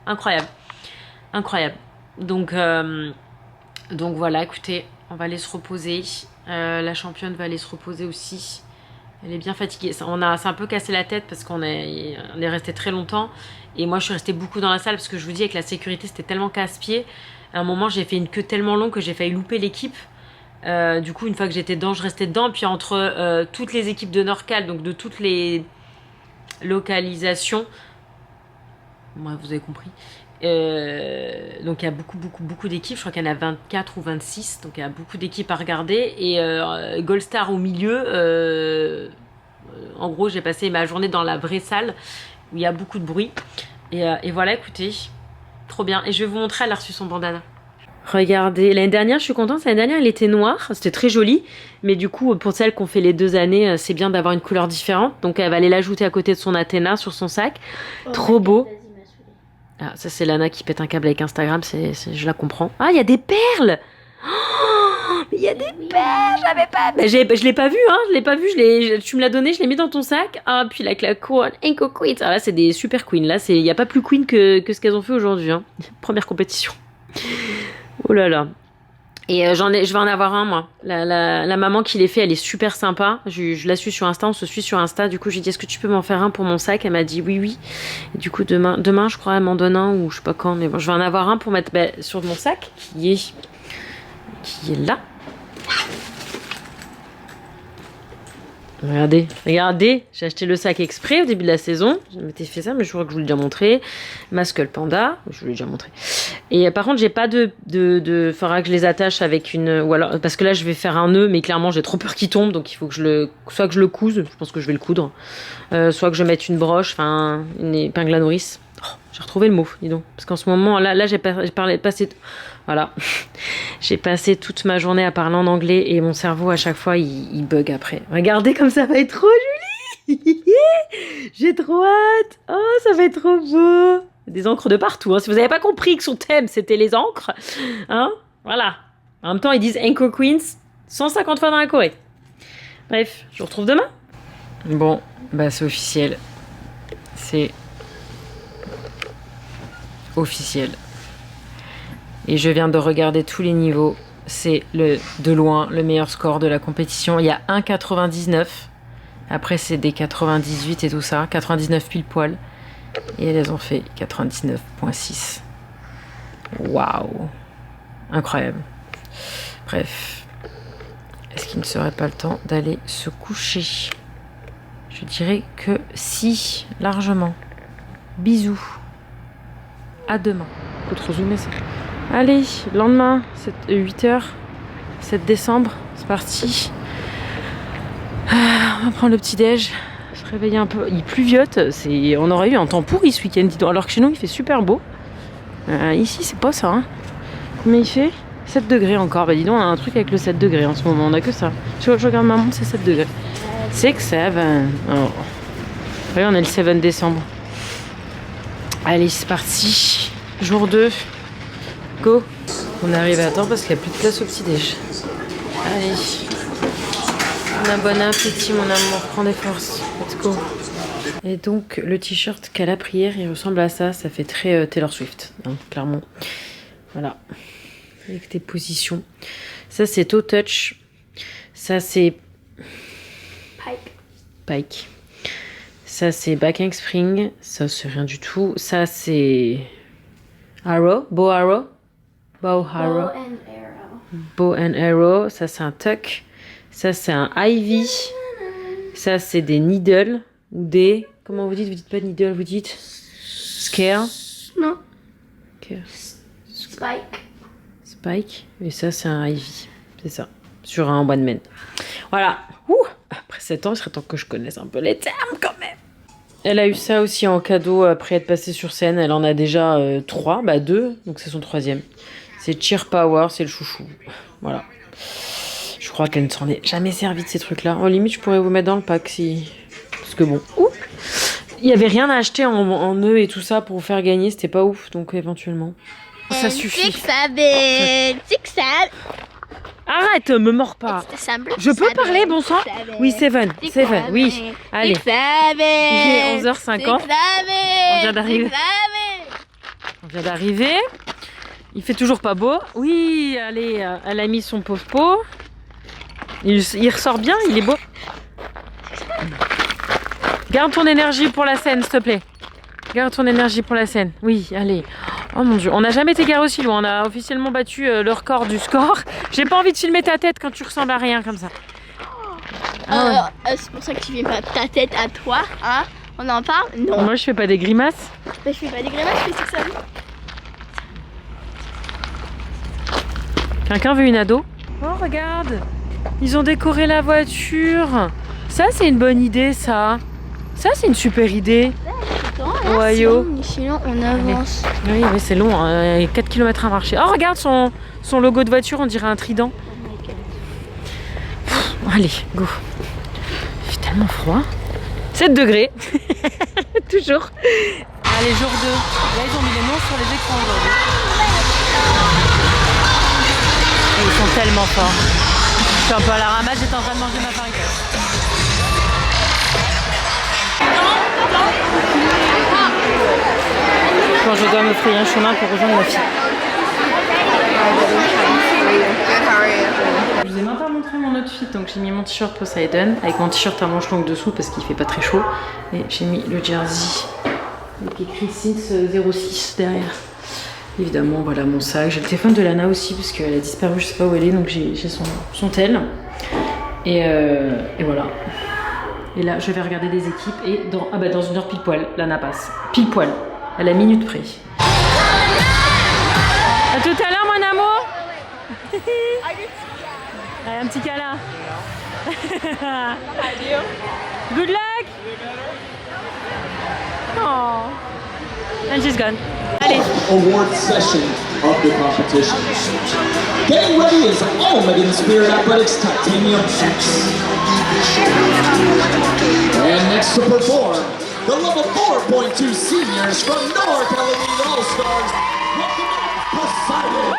incroyable. Incroyable. Donc voilà, écoutez, on va aller se reposer. La championne va aller se reposer aussi. Elle est bien fatiguée. C'est un peu cassé la tête parce qu'on est resté très longtemps. Et moi, je suis restée beaucoup dans la salle parce que je vous dis, avec la sécurité, c'était tellement casse-pied. À un moment, j'ai fait une queue tellement longue que j'ai failli louper l'équipe. Du coup, une fois que j'étais dedans, je restais dedans. Puis entre toutes les équipes de Norcal, donc de toutes les localisations, moi, vous avez compris. Donc il y a beaucoup d'équipes, je crois qu'il y en a 24 ou 26, donc il y a beaucoup d'équipes à regarder. Et Gold Star au milieu, en gros j'ai passé ma journée dans la vraie salle où il y a beaucoup de bruit. Et voilà, écoutez, trop bien. Et je vais vous montrer, elle a reçu son bandana. Regardez, l'année dernière, je suis contente, l'année dernière elle était noire, c'était très joli. Mais du coup, pour celles qu'on fait les 2 années, c'est bien d'avoir une couleur différente. Donc elle va aller l'ajouter à côté de son Athéna sur son sac. Trop beau. Ah, ça c'est Lana qui pète un câble avec Instagram, je la comprends. Ah, il y a des perles. Il y a des perles, j'avais pas... je l'ai pas vu, hein, je l'ai pas vu, tu me l'as donné, je l'ai mis dans ton sac. Ah, puis la couronne, Enco Queens. Ah là, c'est des super queens, là, il n'y a pas plus queen que ce qu'elles ont fait aujourd'hui, hein. Première compétition. Oh là là. Et je vais en avoir un, moi. La maman qui les fait, elle est super sympa. Je la suis sur Insta, on se suit sur Insta. Du coup, j'ai dit, est-ce que tu peux m'en faire un pour mon sac? Elle m'a dit oui. Et du coup, demain, je crois, elle m'en donne un, ou je sais pas quand. Mais bon, je vais en avoir un pour mettre sur mon sac, qui est là. Regardez, j'ai acheté le sac exprès au début de la saison. Je m'étais fait ça, mais je crois que je vous l'ai déjà montré. Ma Skull Panda, je vous l'ai déjà montré. Et par contre, j'ai pas faudra que je les attache avec ou alors, parce que là, je vais faire un nœud, mais clairement, j'ai trop peur qu'il tombe, donc il faut que soit que je le couse, je pense que je vais le coudre, soit que je mette une broche, une épingle à nourrice. Oh, j'ai retrouvé le mot, dis donc. Parce qu'en ce moment, là j'ai passé... Voilà. J'ai passé toute ma journée à parler en anglais et mon cerveau, à chaque fois, il bug après. Regardez comme ça va être trop joli. J'ai trop hâte. Oh, ça va être trop beau. Des encres de partout. Hein. Si vous n'avez pas compris que son thème, c'était les encres. Hein, voilà. En même temps, ils disent Anchor Queens 150 fois dans la Corée. Bref, je vous retrouve demain. Bon, c'est officiel. C'est officiel. Et je viens de regarder tous les niveaux. C'est de loin le meilleur score de la compétition. Il y a 1,99. Après, c'est des 98 et tout ça. 99 pile poil. Et elles ont fait 99,6. Waouh! Incroyable. Bref. Est-ce qu'il ne serait pas le temps d'aller se coucher? Je dirais que si, largement. Bisous. À demain. Faut trop zoomer ça. Allez, lendemain, 8h, 7 décembre, c'est parti. On va prendre le petit-déj, se réveiller un peu. Il pluviote, on aurait eu un temps pourri ce week-end, alors que chez nous il fait super beau. Ici, c'est pas ça. Hein. Combien il fait? 7 degrés encore. Dis donc, on a un truc avec le 7 degrés en ce moment, on a que ça. Je regarde ma montre, c'est 7 degrés. 6, 7. Oh. Voyez, on est le 7 décembre. Allez, c'est parti. Jour 2. Go. On est arrivé à temps parce qu'il n'y a plus de place au petit-déj. Allez. Bon appétit, mon amour. Prends des forces. Let's go. Et donc, le t-shirt qu'à la prière, il ressemble à ça. Ça fait très Taylor Swift, hein, clairement. Voilà. Avec tes positions. Ça, c'est Toe Touch. Ça, c'est... Pike. Ça, c'est Back Spring. Ça, c'est rien du tout. Ça, c'est... Arrow. Bow Arrow. Bow and Arrow. Ça, c'est un tuck. Ça, c'est un Ivy. Ça, c'est des needles. Ou des... Comment vous dites? Vous dites pas needle, vous dites... Scare. Non. Okay. Spike. Spike. Et ça, c'est un Ivy. C'est ça. Sur un one man. Voilà. Ouh, après 7 ans, il serait temps que je connaisse un peu les termes quand même. Elle a eu ça aussi en cadeau après être passée sur scène. Elle en a déjà 3, 2, donc c'est son 3e. C'est Cheer Power, c'est le chouchou. Voilà. Je crois qu'elle ne s'en est jamais servie de ces trucs-là. En limite, je pourrais vous mettre dans le pack si... Parce que bon... Ouh, il n'y avait rien à acheter en œufs et tout ça pour vous faire gagner. C'était pas ouf, donc éventuellement. Ça suffit. Arrête, me mords pas. Je peux parler, bon sang? Oui, Seven, oui. Allez. Il est 11h50. On vient d'arriver. Il fait toujours pas beau. Oui, allez, elle a mis son pauvre pot. Il ressort bien, il est beau. Garde ton énergie pour la scène, s'il te plaît. Garde ton énergie pour la scène. Oui, allez. Oh mon Dieu, on n'a jamais été garé aussi loin. On a officiellement battu le record du score. J'ai pas envie de filmer ta tête quand tu ressembles à rien comme ça. C'est pour ça que tu fais pas ta tête à toi, hein? On en parle? Non. Moi, je fais pas des grimaces. Je fais pas des grimaces, je fais ça. Quelqu'un veut une ado? Oh, regarde. Ils ont décoré la voiture. Ça, c'est une bonne idée, ça. Ça, c'est une super idée. Ouais, sinon, on avance. Oui, c'est long, 4 km à marcher. Oh, regarde son logo de voiture, on dirait un trident. Allez, go. Il fait tellement froid. 7 degrés. Toujours. Allez, jour 2. Là, ils ont mis les noms sur les écrans aujourd'hui. Et ils sont tellement forts. Je suis un peu à la ramasse, j'étais en train de manger ma faricasse. Quand je dois me frayer un chemin pour rejoindre ma fille. Je vous ai même pas montré mon outfit, donc j'ai mis mon t-shirt Poseidon avec mon t-shirt à manches longues dessous parce qu'il fait pas très chaud. Et j'ai mis le jersey avec écrit Since 06 derrière. Évidemment, voilà mon sac. J'ai le téléphone de Lana aussi parce qu'elle a disparu, je sais pas où elle est, donc j'ai son tel. Et voilà. Et là, je vais regarder des équipes et dans 1 heure pile poil, Lana passe. Pile poil, à la minute près. À tout à l'heure, mon amour. Allez, un petit câlin. Good luck. Oh. And she's gone. Allez. Award session of the competition. Getting ready is Almaden Spirit Athletics Titanium X. And next to perform, the level 4.2 seniors from NorCal Elite All-Stars, welcome Poseidon.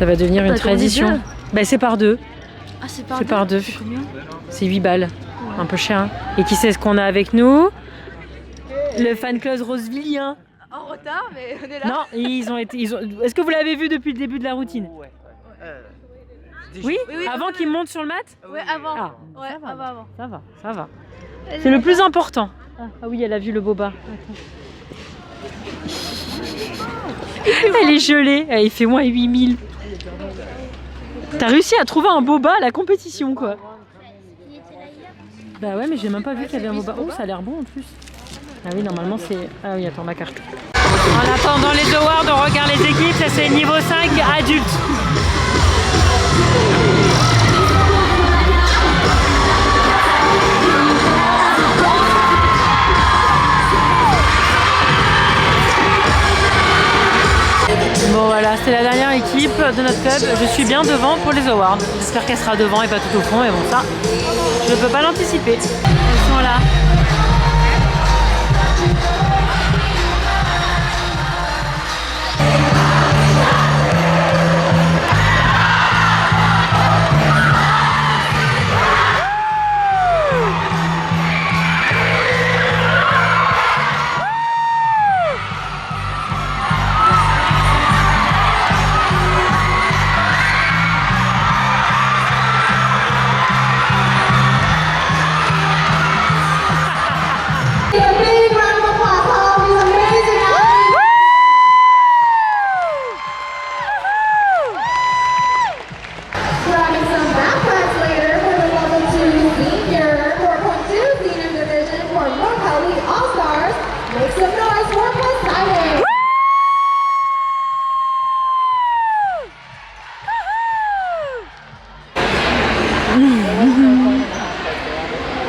Ça va devenir une tradition. Bah, c'est par 2. Ah, c'est par 2. C'est 8 balles. Un peu cher. Hein. Et qui sait ce qu'on a avec nous? Le fan club rosevillien. En retard, mais on est là. Non, ils ont été. Est-ce que vous l'avez vu depuis le début de la routine? Oui, avant qu'ils montent sur le mat? Ouais, avant. Ah, Ouais, avant. ça va. C'est le plus important. Ah oui, elle a vu le boba. Elle est gelée, il fait moins 8000. T'as réussi à trouver un boba à la compétition, quoi. Bah ouais, mais j'ai même pas vu qu'il y avait un boba. Oh, ça a l'air bon en plus. Ah oui, normalement c'est... Ah oui, attends, ma carte. En attendant les awards, on regarde les équipes. Ça, c'est niveau 5 adulte. Bon voilà, c'est la dernière équipe de notre club. Je suis bien devant pour les awards. J'espère qu'elle sera devant et pas tout au fond. Et bon, ça, je ne peux pas l'anticiper. Elles sont là.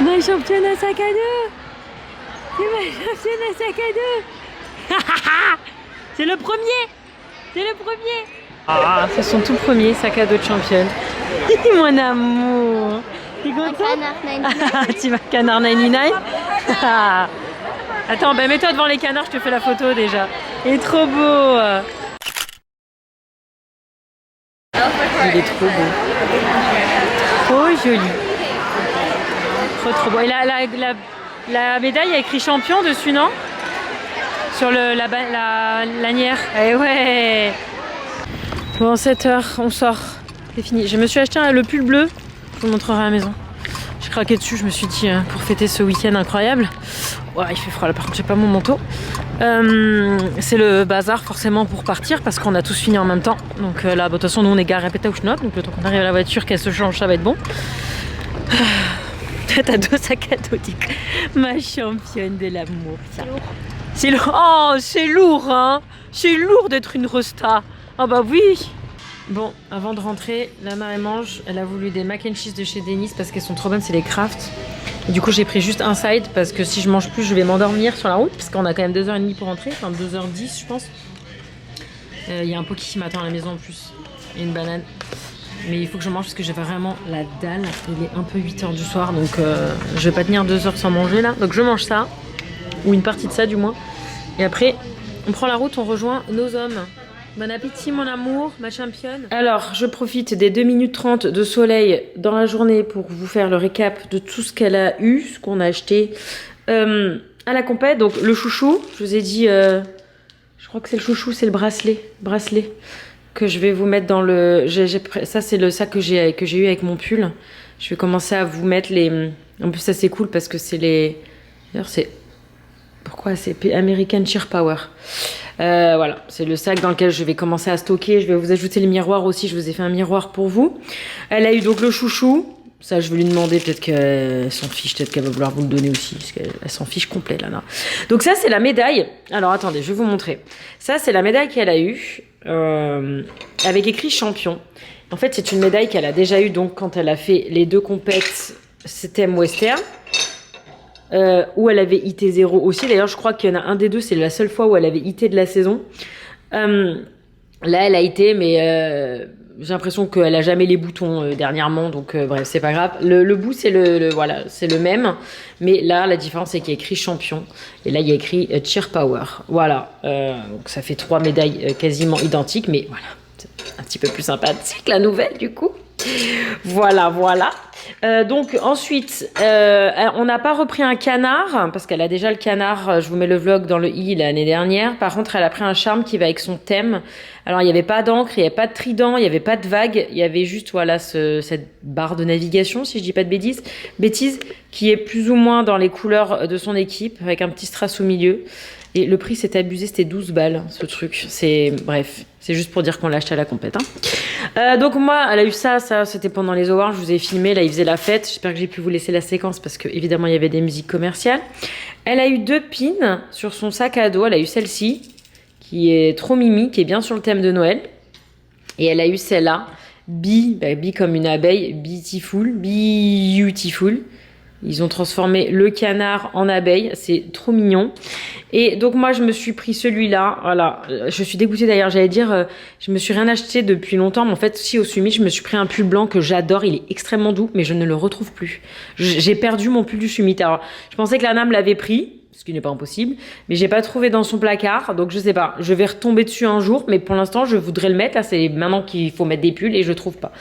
Ma championne à sac à dos. C'est ma championne à sac à dos. C'est le premier. C'est le premier. Ah, c'est son tout premier sac à dos de championne. Mon amour. T'es content? Tu vas canard 99. Attends, bah mets-toi devant les canards, je te fais la photo déjà. Il est trop beau. Il est trop beau. Trop joli. Trop beau. Et la médaille a écrit champion dessus, non? Sur la lanière. Eh ouais. Bon, 7h, on sort. C'est fini. Je me suis acheté le pull bleu. Je vous le montrerai à la maison. J'ai craqué dessus, je me suis dit, pour fêter ce week-end incroyable. Ouais, il fait froid là, par contre, j'ai pas mon manteau. C'est le bazar forcément pour partir parce qu'on a tous fini en même temps. Donc là, de toute façon, nous on est garé à Pétaouchnok. Donc le temps qu'on arrive à la voiture, qu'elle se change, ça va être bon. T'as 2 sacs à dos, ma championne de l'amour. C'est lourd. Oh, c'est lourd, hein. C'est lourd d'être une resta. Ah bah oui. Bon, avant de rentrer, Lana elle mange. Elle a voulu des mac and cheese de chez Denis parce qu'elles sont trop bonnes, c'est les Kraft. Et du coup, j'ai pris juste un side parce que si je mange plus, je vais m'endormir sur la route parce qu'on a quand même 2h30 pour rentrer, enfin 2h10 je pense. Il y a un pot qui m'attend à la maison en plus et une banane. Mais il faut que je mange parce que j'ai vraiment la dalle. Il est un peu 8h du soir, donc je vais pas tenir 2 heures sans manger là. Donc je mange ça, ou une partie de ça du moins. Et après, on prend la route, on rejoint nos hommes. Bon appétit mon amour, ma championne. Alors, je profite des 2 minutes 30 de soleil dans la journée pour vous faire le récap de tout ce qu'elle a eu, ce qu'on a acheté à la compète. Donc le chouchou, je vous ai dit, je crois que c'est le chouchou, c'est le bracelet que je vais vous mettre dans le... ça c'est le sac que j'ai eu avec mon pull. Je vais commencer à vous mettre les... En plus ça c'est cool parce que c'est les... D'ailleurs c'est... Pourquoi? C'est American Cheer Power. Voilà, c'est le sac dans lequel je vais commencer à stocker. Je vais vous ajouter les miroirs aussi. Je vous ai fait un miroir pour vous. Elle a eu donc le chouchou. Ça, je vais lui demander. Peut-être qu'elle s'en fiche. Peut-être qu'elle va vouloir vous le donner aussi. Parce qu'elle s'en fiche complet, là. Donc ça, c'est la médaille. Alors, attendez, je vais vous montrer. Ça, c'est la médaille qu'elle a eue. Avec écrit champion. En fait, c'est une médaille qu'elle a déjà eue. Donc, quand elle a fait les 2 compètes, c'était western. Où elle avait IT 0 aussi. D'ailleurs, je crois qu'il y en a un des deux, c'est la seule fois où elle avait IT de la saison. Là, elle a IT, mais j'ai l'impression qu'elle a jamais les boutons dernièrement, donc bref, c'est pas grave. Le bout, c'est voilà, c'est le même, mais là, la différence, c'est qu'il y a écrit champion, et là, il y a écrit Cheer Power. Voilà, donc ça fait 3 médailles quasiment identiques, mais voilà, un petit peu plus sympathique, la nouvelle, du coup. Voilà, voilà. Donc ensuite, on n'a pas repris un canard, parce qu'elle a déjà le canard, je vous mets le vlog dans le i l'année dernière. Par contre, elle a pris un charme qui va avec son thème. Alors, il n'y avait pas d'encre, il n'y avait pas de trident, il n'y avait pas de vague, il y avait juste voilà, cette barre de navigation, si je dis pas de bêtises, qui est plus ou moins dans les couleurs de son équipe, avec un petit strass au milieu. Et le prix, c'est abusé, c'était 12 balles, ce truc. Bref, c'est juste pour dire qu'on l'a acheté à la compète. Hein. Donc moi, elle a eu ça, c'était pendant les awards, je vous ai filmé, là, il faisait la fête. J'espère que j'ai pu vous laisser la séquence parce que évidemment il y avait des musiques commerciales. Elle a eu 2 pins sur son sac à dos, elle a eu celle-ci, qui est trop mimi, qui est bien sur le thème de Noël. Et elle a eu celle-là, Bee comme une abeille, beautiful. Ils ont transformé le canard en abeille, c'est trop mignon. Et donc moi, je me suis pris celui-là, voilà. Je suis dégoûtée d'ailleurs, j'allais dire, je me suis rien acheté depuis longtemps, mais en fait, si au Summit, je me suis pris un pull blanc que j'adore, il est extrêmement doux, mais je ne le retrouve plus. J'ai perdu mon pull du Summit. Alors, je pensais que Lana me l'avait pris, ce qui n'est pas impossible, mais j'ai pas trouvé dans son placard, donc je sais pas, je vais retomber dessus un jour, mais pour l'instant je voudrais le mettre, là c'est maintenant qu'il faut mettre des pulls et je trouve pas.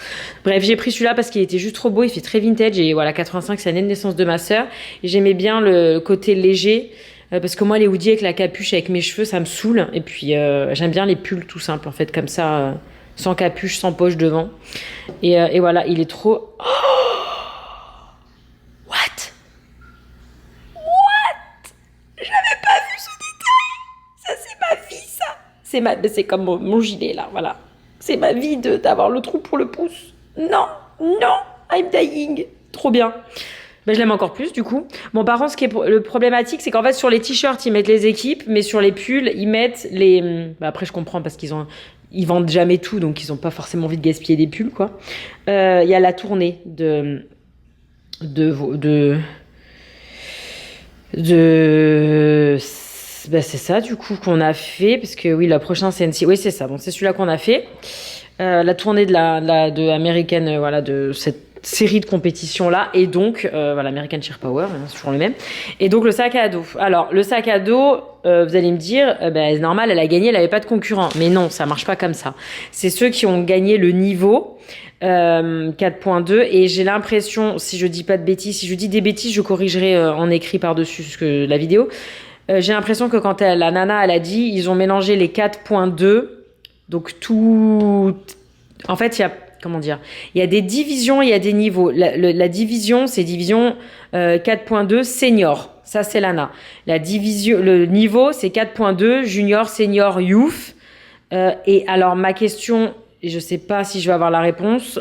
Bref, j'ai pris celui-là parce qu'il était juste trop beau, il fait très vintage et voilà, 85 c'est l'année de naissance de ma sœur, et j'aimais bien le côté léger, parce que moi les hoodies avec la capuche, avec mes cheveux, ça me saoule, et puis j'aime bien les pulls tout simples en fait, comme ça, sans capuche, sans poche devant, et voilà, il est trop... Oh, c'est comme mon gilet là, voilà. C'est ma vie d'avoir le trou pour le pouce. Non, I'm dying. Trop bien. Ben, je l'aime encore plus du coup. Bon, par contre, ce qui est le problématique, c'est qu'en fait sur les t-shirts ils mettent les équipes, mais sur les pulls ils mettent les. Ben, après je comprends parce ils vendent jamais tout, donc ils ont pas forcément envie de gaspiller des pulls quoi. Il y a la tournée de bah c'est ça du coup qu'on a fait, parce que oui, la prochaine CNC, oui c'est ça, bon c'est celui-là qu'on a fait, la tournée de American, voilà, de cette série de compétitions là, et donc voilà, American Cheer Power, c'est toujours le même, et donc le sac à dos. Alors le sac à dos, vous allez me dire, c'est normal, elle a gagné, elle avait pas de concurrent, mais non, ça marche pas comme ça. C'est ceux qui ont gagné le niveau 4.2, et j'ai l'impression, si je dis pas de bêtises, si je dis des bêtises, je corrigerai en écrit par-dessus la vidéo. J'ai l'impression que quand la nana, elle a dit, ils ont mélangé les 4.2, donc tout... En fait, il y a... Comment dire? Il y a des divisions, il y a des niveaux. La division, c'est division 4.2 senior. Ça, c'est l'ANA. Le niveau, c'est 4.2 junior, senior, youth. Et alors, ma question, je sais pas si je vais avoir la réponse,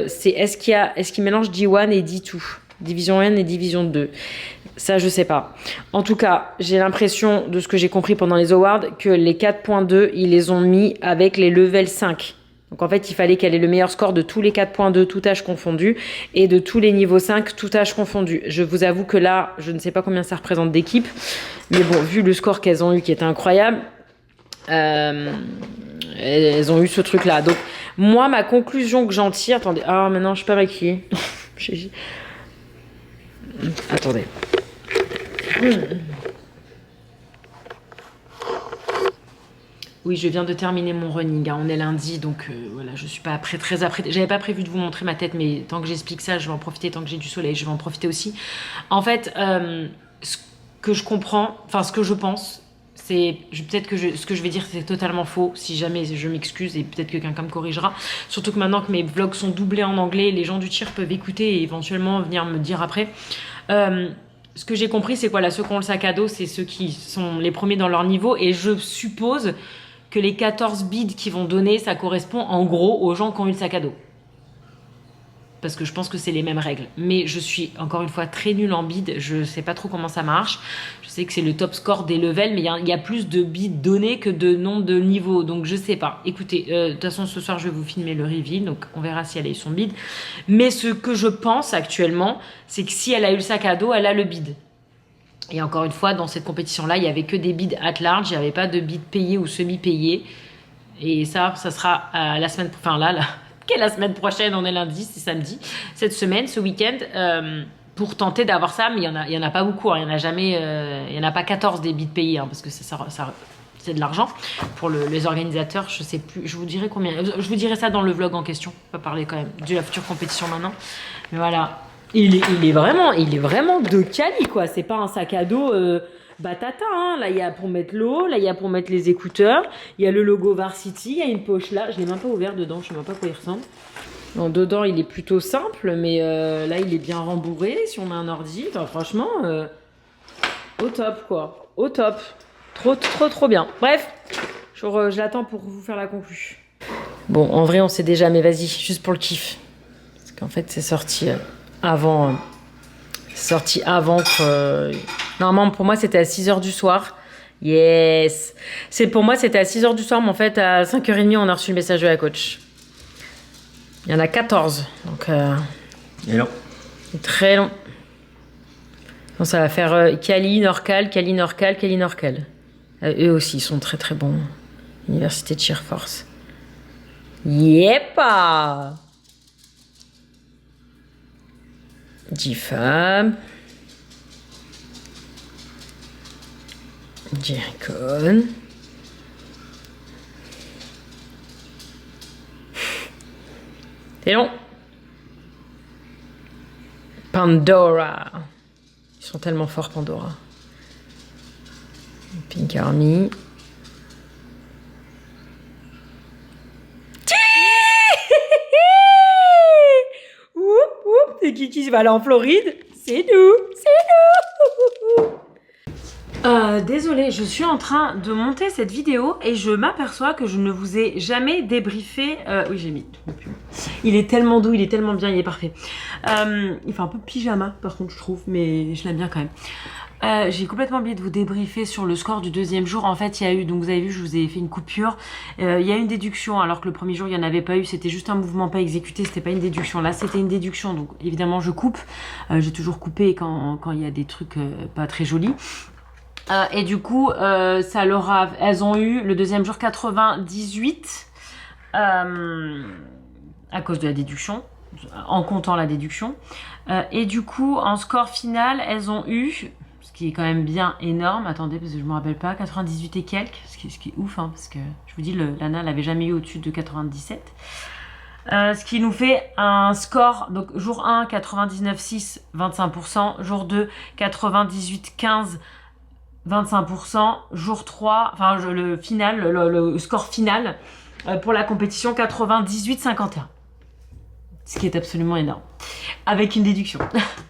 c'est est-ce qu'il mélange D1 et D2? Division 1 et division 2. Ça, je sais pas. En tout cas, j'ai l'impression, de ce que j'ai compris pendant les awards, que les 4.2, ils les ont mis avec les level 5. Donc en fait, il fallait qu'elle ait le meilleur score de tous les 4.2, tout âge confondu, et de tous les niveaux 5, tout âge confondu. Je vous avoue que là, je ne sais pas combien ça représente d'équipes, mais bon, vu le score qu'elles ont eu qui était incroyable, elles ont eu ce truc-là. Donc moi, ma conclusion que j'en tire... Attendez, maintenant, je suis pas maquillée. Attendez. Oui, je viens de terminer mon running. On est lundi, donc voilà, je suis pas très apprêtée. J'avais pas prévu de vous montrer ma tête, mais tant que j'explique ça, je vais en profiter. Tant que j'ai du soleil, je vais en profiter aussi. En fait, ce que je comprends, enfin ce que je pense, c'est peut-être que ce que je vais dire c'est totalement faux. Si jamais, je m'excuse et peut-être que quelqu'un me corrigera. Surtout que maintenant que mes vlogs sont doublés en anglais, les gens du tir peuvent écouter et éventuellement venir me dire après. Ce que j'ai compris, c'est que voilà, ceux qui ont le sac à dos, c'est ceux qui sont les premiers dans leur niveau, et je suppose que les 14 bids qu'ils vont donner, ça correspond en gros aux gens qui ont eu le sac à dos. Parce que je pense que c'est les mêmes règles. Mais je suis encore une fois très nulle en bid, je sais pas trop comment ça marche. Je sais que c'est le top score des levels, mais il y a plus de bids donnés que de nombre de niveaux, donc je sais pas. Écoutez, de toute façon ce soir je vais vous filmer le reveal, donc on verra si elle a eu son bid. Mais ce que je pense actuellement, c'est que si elle a eu le sac à dos, elle a le bid. Et encore une fois, dans cette compétition-là, il n'y avait que des bids at large, il n'y avait pas de bids payés ou semi-payés. Et ça sera la semaine... Enfin là, la semaine prochaine, on est lundi, c'est samedi. Cette semaine, ce week-end, pour tenter d'avoir ça, mais il y en a pas beaucoup. Hein, il y en a pas 14 des bids payés, hein, parce que c'est c'est de l'argent pour les organisateurs. Je sais plus, je vous dirai combien. Je vous dirai ça dans le vlog en question. On va parler quand même de la future compétition maintenant. Mais voilà, il est vraiment de quali quoi. C'est pas un sac à dos batata. Hein. Là, il y a pour mettre l'eau, là, il y a pour mettre les écouteurs. Il y a le logo Varsity, il y a une poche là. Je l'ai même pas ouvert dedans, je sais même pas à quoi il ressemble. Bon, dedans, il est plutôt simple, mais là, il est bien rembourré. Si on a un ordi, enfin, franchement, au top, quoi. Au top. Trop bien. Bref, je l'attends pour vous faire la conclu. Bon, en vrai, on sait déjà, mais vas-y, juste pour le kiff. Parce qu'en fait, c'est sorti avant... Normalement, pour moi, c'était à 6h du soir. Yes. Pour moi, c'était à 6h du soir, mais en fait, à 5h30, on a reçu le message de la coach. Il y en a 14, donc Et long. c'est très long. Donc ça va faire Cali, Norcal. Eux aussi, ils sont très bons. Université de Cheer Force. Yepa! G-Fab. G-Icon. C'est long. Pandora. Ils sont tellement forts, Pandora. Pink Army. C'est qui va aller en Floride? C'est nous. Désolée, je suis en train de monter cette vidéo et je m'aperçois que je ne vous ai jamais débriefé. Oui, j'ai mis. Il est tellement doux, il est tellement bien, il est parfait. Il fait un peu pyjama, par contre, je trouve, mais je l'aime bien quand même. J'ai complètement oublié de vous débriefer sur le score du deuxième jour. En fait, il y a eu, donc vous avez vu, je vous ai fait une coupure. Il y a une déduction, alors que le premier jour, il n'y en avait pas eu. C'était juste un mouvement pas exécuté, c'était pas une déduction. Là, c'était une déduction, donc évidemment, je coupe. J'ai toujours coupé quand il y a des trucs pas très jolis. Et du coup, elles ont eu le deuxième jour 98 à cause de la déduction, en comptant la déduction. Et du coup, en score final, elles ont eu, ce qui est quand même bien énorme, attendez, parce que je me rappelle pas, 98 et quelques, ce qui est ouf, hein, parce que je vous dis, l'ANA l'avait jamais eu au-dessus de 97. Ce qui nous fait un score, donc jour 1, 99,6, 25%, jour 2, 98,15, 25%, jour 3, enfin le final, le score final pour la compétition 98,51. Ce qui est absolument énorme. Avec une déduction.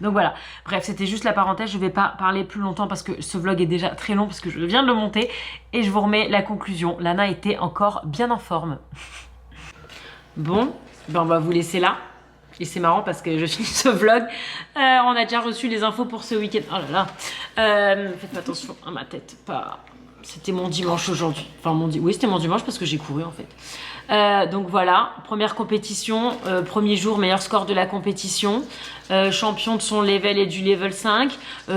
Donc voilà. Bref, c'était juste la parenthèse. Je ne vais pas parler plus longtemps parce que ce vlog est déjà très long parce que je viens de le monter. Et je vous remets la conclusion. Lana était encore bien en forme. Bon, ben on va vous laisser là. Et c'est marrant parce que je finis ce vlog. On a déjà reçu les infos pour ce week-end. Oh là là. Faites attention à ma tête. C'était mon dimanche aujourd'hui. Enfin, oui, c'était mon dimanche parce que j'ai couru en fait. Donc voilà, première compétition, premier jour, meilleur score de la compétition. Champion de son level et du level 5.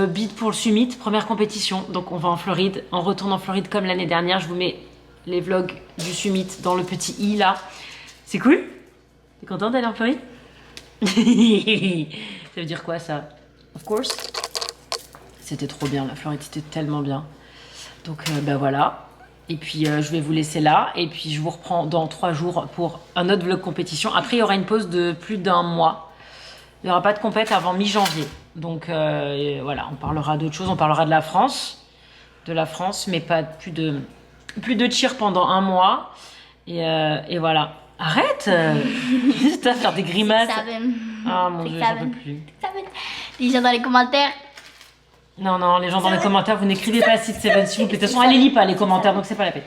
Bid pour le summit, première compétition. Donc on va en Floride. On retourne en Floride comme l'année dernière. Je vous mets les vlogs du summit dans le petit i là. C'est cool? T'es content d'aller en Floride? Ça veut dire quoi ça? Of course. C'était trop bien, la Floride, c'était tellement bien. Donc ben voilà. Et puis je vais vous laisser là. Et puis je vous reprends dans 3 jours pour un autre vlog compétition. Après il y aura une pause de plus d'1 mois. Il n'y aura pas de compète avant mi-janvier. Donc voilà, on parlera d'autres choses. On parlera de la France. Mais pas plus de cheer pendant 1 mois. Et voilà. Arrête. Tu vas faire des grimaces. Ah mon dieu, j'en peux plus. Les gens dans les commentaires. Non, les gens dans les commentaires, vous n'écrivez pas Sid Seven s'il vous plaît. De toute façon, elle les lit pas les commentaires, donc c'est pas la peine.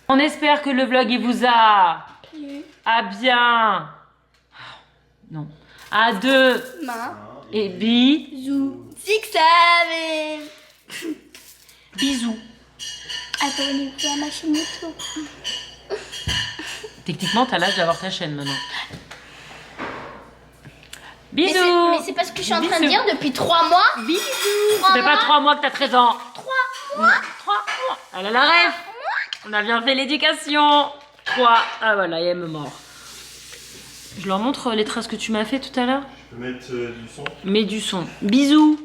On espère que le vlog il vous a à bien. Non. À 2 et bisous. 6, 7. Bisous. Abonnez-vous à ma chaîne YouTube. Techniquement, t'as l'âge d'avoir ta chaîne maintenant. Bisous. Mais c'est pas ce que je suis en train de dire depuis 3 mois. Bisous. Ça fait pas 3 mois que t'as 13 ans. 3 mois. 3 mois. Elle a la rêve. On a bien fait l'éducation. 3. Ah voilà, et elle me mord. Je leur montre les traces que tu m'as fait tout à l'heure. Je peux mettre du son. Mets du son. Bisous.